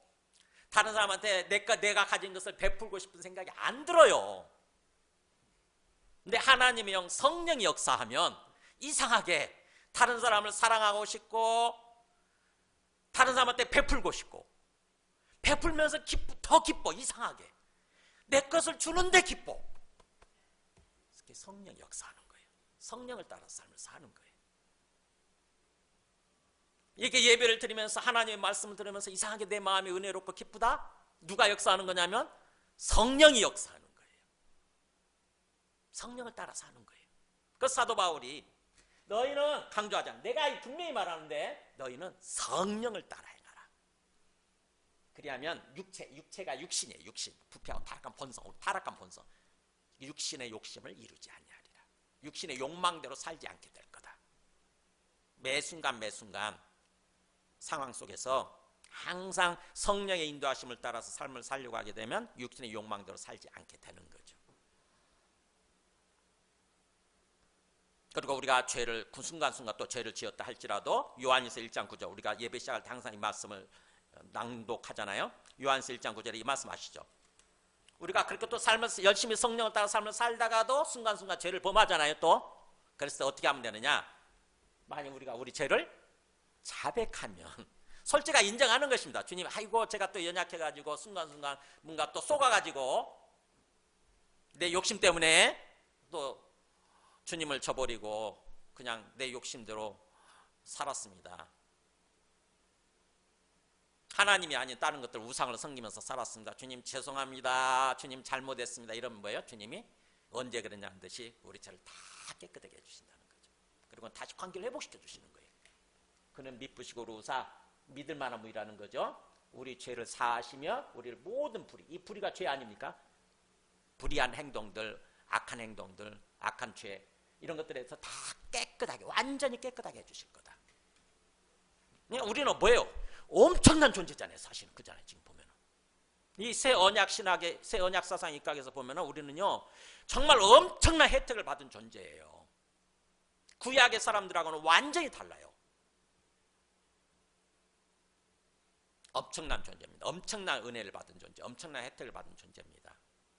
다른 사람한테 내가 가진 것을 베풀고 싶은 생각이 안 들어요. 근데 하나님의 영 성령이 역사하면 이상하게 다른 사람을 사랑하고 싶고 다른 사람한테 베풀고 싶고 베풀면서 더 기뻐. 이상하게 내 것을 주는데 기뻐. 그게 성령이 역사하는 거예요. 성령을 따라서 삶을 사는 거예요. 이렇게 예배를 드리면서 하나님의 말씀을 들으면서 이상하게 내 마음이 은혜롭고 기쁘다? 누가 역사하는 거냐면 성령이 역사하는 거예요. 성령을 따라 사는 거예요. 그 사도 바울이 너희는 강조하지 않아. 내가 분명히 말하는데 너희는 성령을 따라 행하라. 그리하면 육체가 육신이에요. 육신. 부패하고 타락한 본성. 육신의 욕심을 이루지 아니하리라. 육신의 욕망대로 살지 않게 될 거다. 매 순간 상황 속에서 항상 성령의 인도하심을 따라서 삶을 살려고 하게 되면 육신의 욕망대로 살지 않게 되는 거죠. 그리고 우리가 순간순간 또 죄를 지었다 할지라도 요한일서 1장 9절 우리가 예배 시작할 때 항상 이 말씀을 낭독하잖아요. 요한일서 1장 9절에 이 말씀 아시죠? 우리가 그렇게 또 삶을 열심히 성령을 따라 삶을 살다가도 순간순간 죄를 범하잖아요. 또 그래서 어떻게 하면 되느냐? 만약 우리가 우리 죄를 자백하면 솔직하게 인정하는 것입니다. 주님, 아이고 제가 또 연약해가지고 순간순간 뭔가 또 속아가지고 내 욕심 때문에 또 주님을 저버리고 그냥 내 욕심대로 살았습니다. 하나님이 아닌 다른 것들 우상을 섬기면서 살았습니다. 주님 죄송합니다. 주님 잘못했습니다. 이러면 뭐예요? 주님이 언제 그랬냐는 듯이 우리 죄를 다 깨끗하게 해주신다는 거죠. 그리고 다시 관계를 회복시켜 주시는 거예요. 그는 미쁘시고 루사 믿을 만한 분이라는 거죠. 우리 죄를 사하시며 우리를 모든 불의, 이 불의가 죄 아닙니까? 불의한 행동들, 악한 행동들, 악한 죄 이런 것들에서 다 깨끗하게 완전히 깨끗하게 해주실 거다. 그러니까 우리는 뭐예요? 엄청난 존재잖아요. 사실은 그잖아요. 지금 보면은 이 새 언약 신학의 새 언약 사상 입각에서 보면은 우리는요 정말 엄청난 혜택을 받은 존재예요. 구약의 사람들하고는 완전히 달라요. 엄청난 존재입니다. 엄청난 은혜를 받은 존재, 엄청난 혜택을 받은 존재입니다.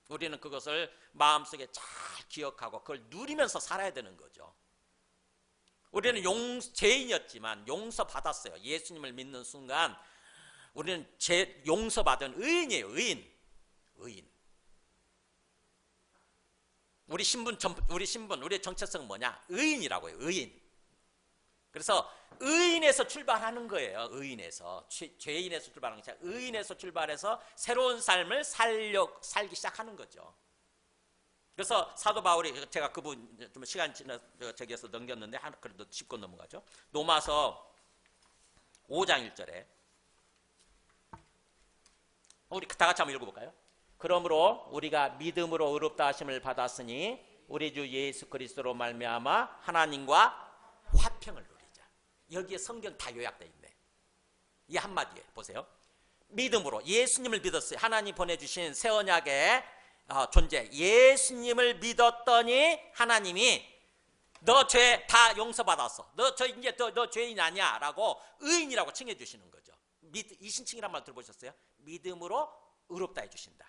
우리는 그것을 마음속에 잘 기억하고 그걸 누리면서 살아야 되는 거죠. 우리는 죄인이었지만 용서받았어요. 예수님을 믿는 순간 우리는 용서받은 의인이에요. 의인. 우리 신분, 우리의 정체성은 뭐냐? 의인이라고요. 의인. 그래서 의인에서 출발하는 거예요. 의인에서. 죄인에서 출발하는 게 아니라 의인에서 출발해서 새로운 삶을 살기 시작하는 거죠. 그래서 사도 바울이 제가 그분 좀 시간 저기에서 넘겼는데 그래도 짚고 넘어가죠. 로마서 5장 1절에 우리 다 같이 한번 읽어볼까요? 그러므로 우리가 믿음으로 의롭다 하심을 받았으니 우리 주 예수 그리스도로 말미암아 하나님과 화평을 누리자. 여기에 성경 다 요약되어 있네. 이 한마디에 보세요. 믿음으로 예수님을 믿었어요. 하나님 보내주신 새 언약의 존재 예수님을 믿었더니 하나님이 너 죄 다 용서받았어. 너 죄인 아니야 라고 의인이라고 칭해 주시는 거죠. 이신칭이란 말 들어보셨어요? 믿음으로 의롭다 해주신다.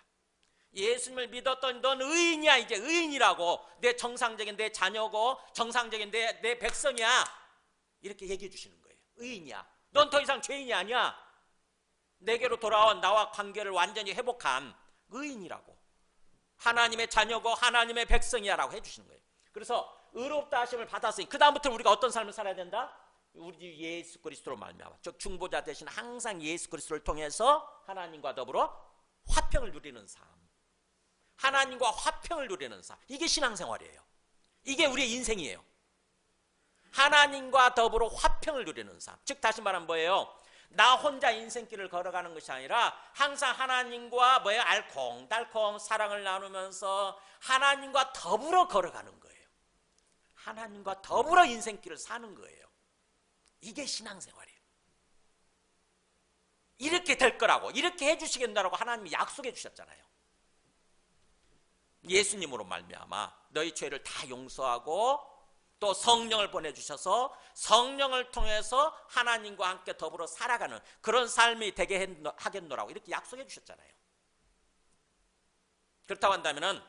예수님을 믿었더니 넌 의인이야. 이제 의인이라고. 내 정상적인 내 자녀고 정상적인 내 백성이야. 이렇게 얘기해 주시는 거예요. 의인이야. 넌 더 이상 죄인이 아니야. 내게로 돌아온 나와 관계를 완전히 회복한 의인이라고. 하나님의 자녀고 하나님의 백성이야 라고 해주시는 거예요. 그래서 의롭다 하심을 받았으니 그 다음부터 우리가 어떤 삶을 살아야 된다? 우리 예수 그리스도로 말미암아, 즉 중보자 대신 항상 예수 그리스도를 통해서 하나님과 더불어 화평을 누리는 삶, 하나님과 화평을 누리는 삶, 이게 신앙생활이에요. 이게 우리의 인생이에요. 하나님과 더불어 화평을 누리는 삶. 즉 다시 말하면 뭐예요? 나 혼자 인생길을 걸어가는 것이 아니라 항상 하나님과 뭐예요? 알콩달콩 사랑을 나누면서 하나님과 더불어 걸어가는 거예요. 하나님과 더불어 인생길을 사는 거예요. 이게 신앙생활이에요. 이렇게 될 거라고, 이렇게 해주시겠다라고 하나님이 약속해 주셨잖아요. 예수님으로 말미암아 너희 죄를 다 용서하고 또 성령을 보내주셔서 성령을 통해서 하나님과 함께 더불어 살아가는 그런 삶이 되게 하겠노라고 이렇게 약속해 주셨잖아요. 그렇다고 한다면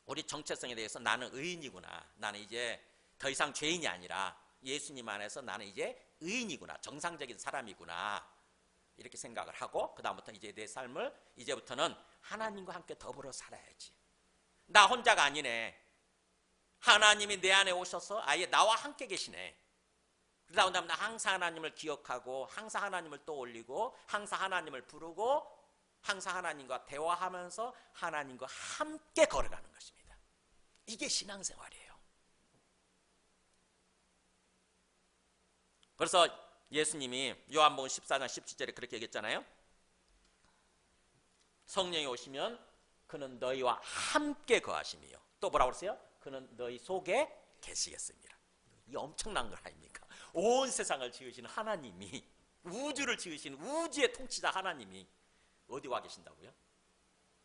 우리 정체성에 대해서 나는 의인이구나, 나는 이제 더 이상 죄인이 아니라 예수님 안에서 나는 이제 의인이구나, 정상적인 사람이구나 이렇게 생각을 하고 그 다음부터 이제 내 삶을 이제부터는 하나님과 함께 더불어 살아야지. 나 혼자가 아니네. 하나님이 내 안에 오셔서 아예 나와 함께 계시네. 그러다 보면 항상 하나님을 기억하고 항상 하나님을 떠올리고 항상 하나님을 부르고 항상 하나님과 대화하면서 하나님과 함께 걸어가는 것입니다. 이게 신앙생활이에요. 그래서 예수님이 요한복음 14장 17절에 그렇게 얘기했잖아요. 성령이 오시면 그는 너희와 함께 거하심이요. 또 뭐라고 그랬어요? 그는 너희 속에 계시겠습니다. 이 엄청난 걸 아닙니까? 온 세상을 지으시는 하나님이, 우주를 지으시는 우주의 통치자 하나님이 어디 와 계신다고요?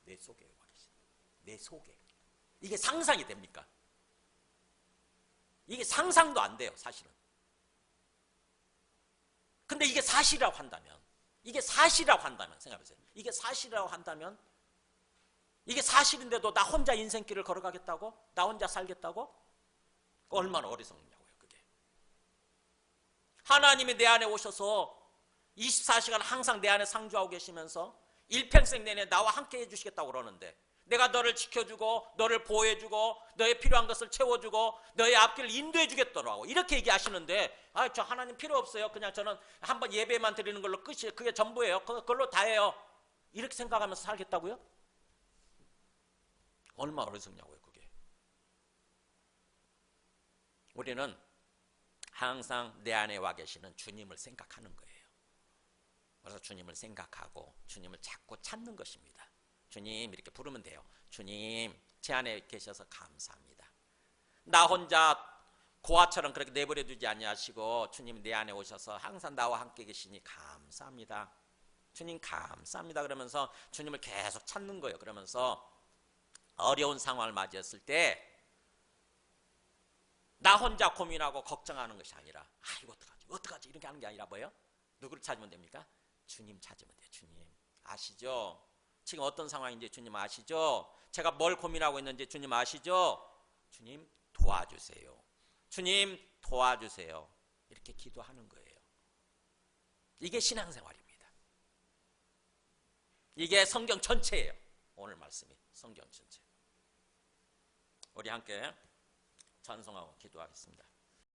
내 속에 와 계신다. 내 속에. 이게 상상이 됩니까? 이게 상상도 안 돼요, 사실은. 근데 이게 사실이라고 한다면, 이게 사실이라고 한다면, 생각해보세요. 이게 사실이라고 한다면, 이게 사실인데도 나 혼자 인생길을 걸어가겠다고? 나 혼자 살겠다고? 얼마나 어리석냐고요, 그게. 하나님이 내 안에 오셔서 24시간 항상 내 안에 상주하고 계시면서 일평생 내내 나와 함께 해주시겠다고 그러는데 내가 너를 지켜주고 너를 보호해주고 너의 필요한 것을 채워주고 너의 앞길을 인도해 주겠더라고 이렇게 얘기하시는데 저 하나님 필요 없어요. 그냥 저는 한번 예배만 드리는 걸로 끝이에요. 그게 전부예요. 그걸로 다예요. 이렇게 생각하면서 살겠다고요? 얼마나 어리석냐고요, 그게. 우리는 항상 내 안에 와 계시는 주님을 생각하는 거예요. 그래서 주님을 생각하고 주님을 자꾸 찾는 것입니다. 주님 이렇게 부르면 돼요. 주님 제 안에 계셔서 감사합니다. 나 혼자 고아처럼 그렇게 내버려 두지 아니하시고 주님 내 안에 오셔서 항상 나와 함께 계시니 감사합니다. 주님 감사합니다. 그러면서 주님을 계속 찾는 거예요. 그러면서 어려운 상황을 맞이했을 때 나 혼자 고민하고 걱정하는 것이 아니라 이거 어떡하지 이렇게 하는 게 아니라 뭐예요? 누구를 찾으면 됩니까? 주님 찾으면 돼요. 주님 아시죠? 지금 어떤 상황인지 주님 아시죠? 제가 뭘 고민하고 있는지 주님 아시죠? 주님 도와주세요. 주님 도와주세요. 이렇게 기도하는 거예요. 이게 신앙생활입니다. 이게 성경 전체예요. 오늘 말씀이 성경 전체. 우리 함께 찬송하고 기도하겠습니다.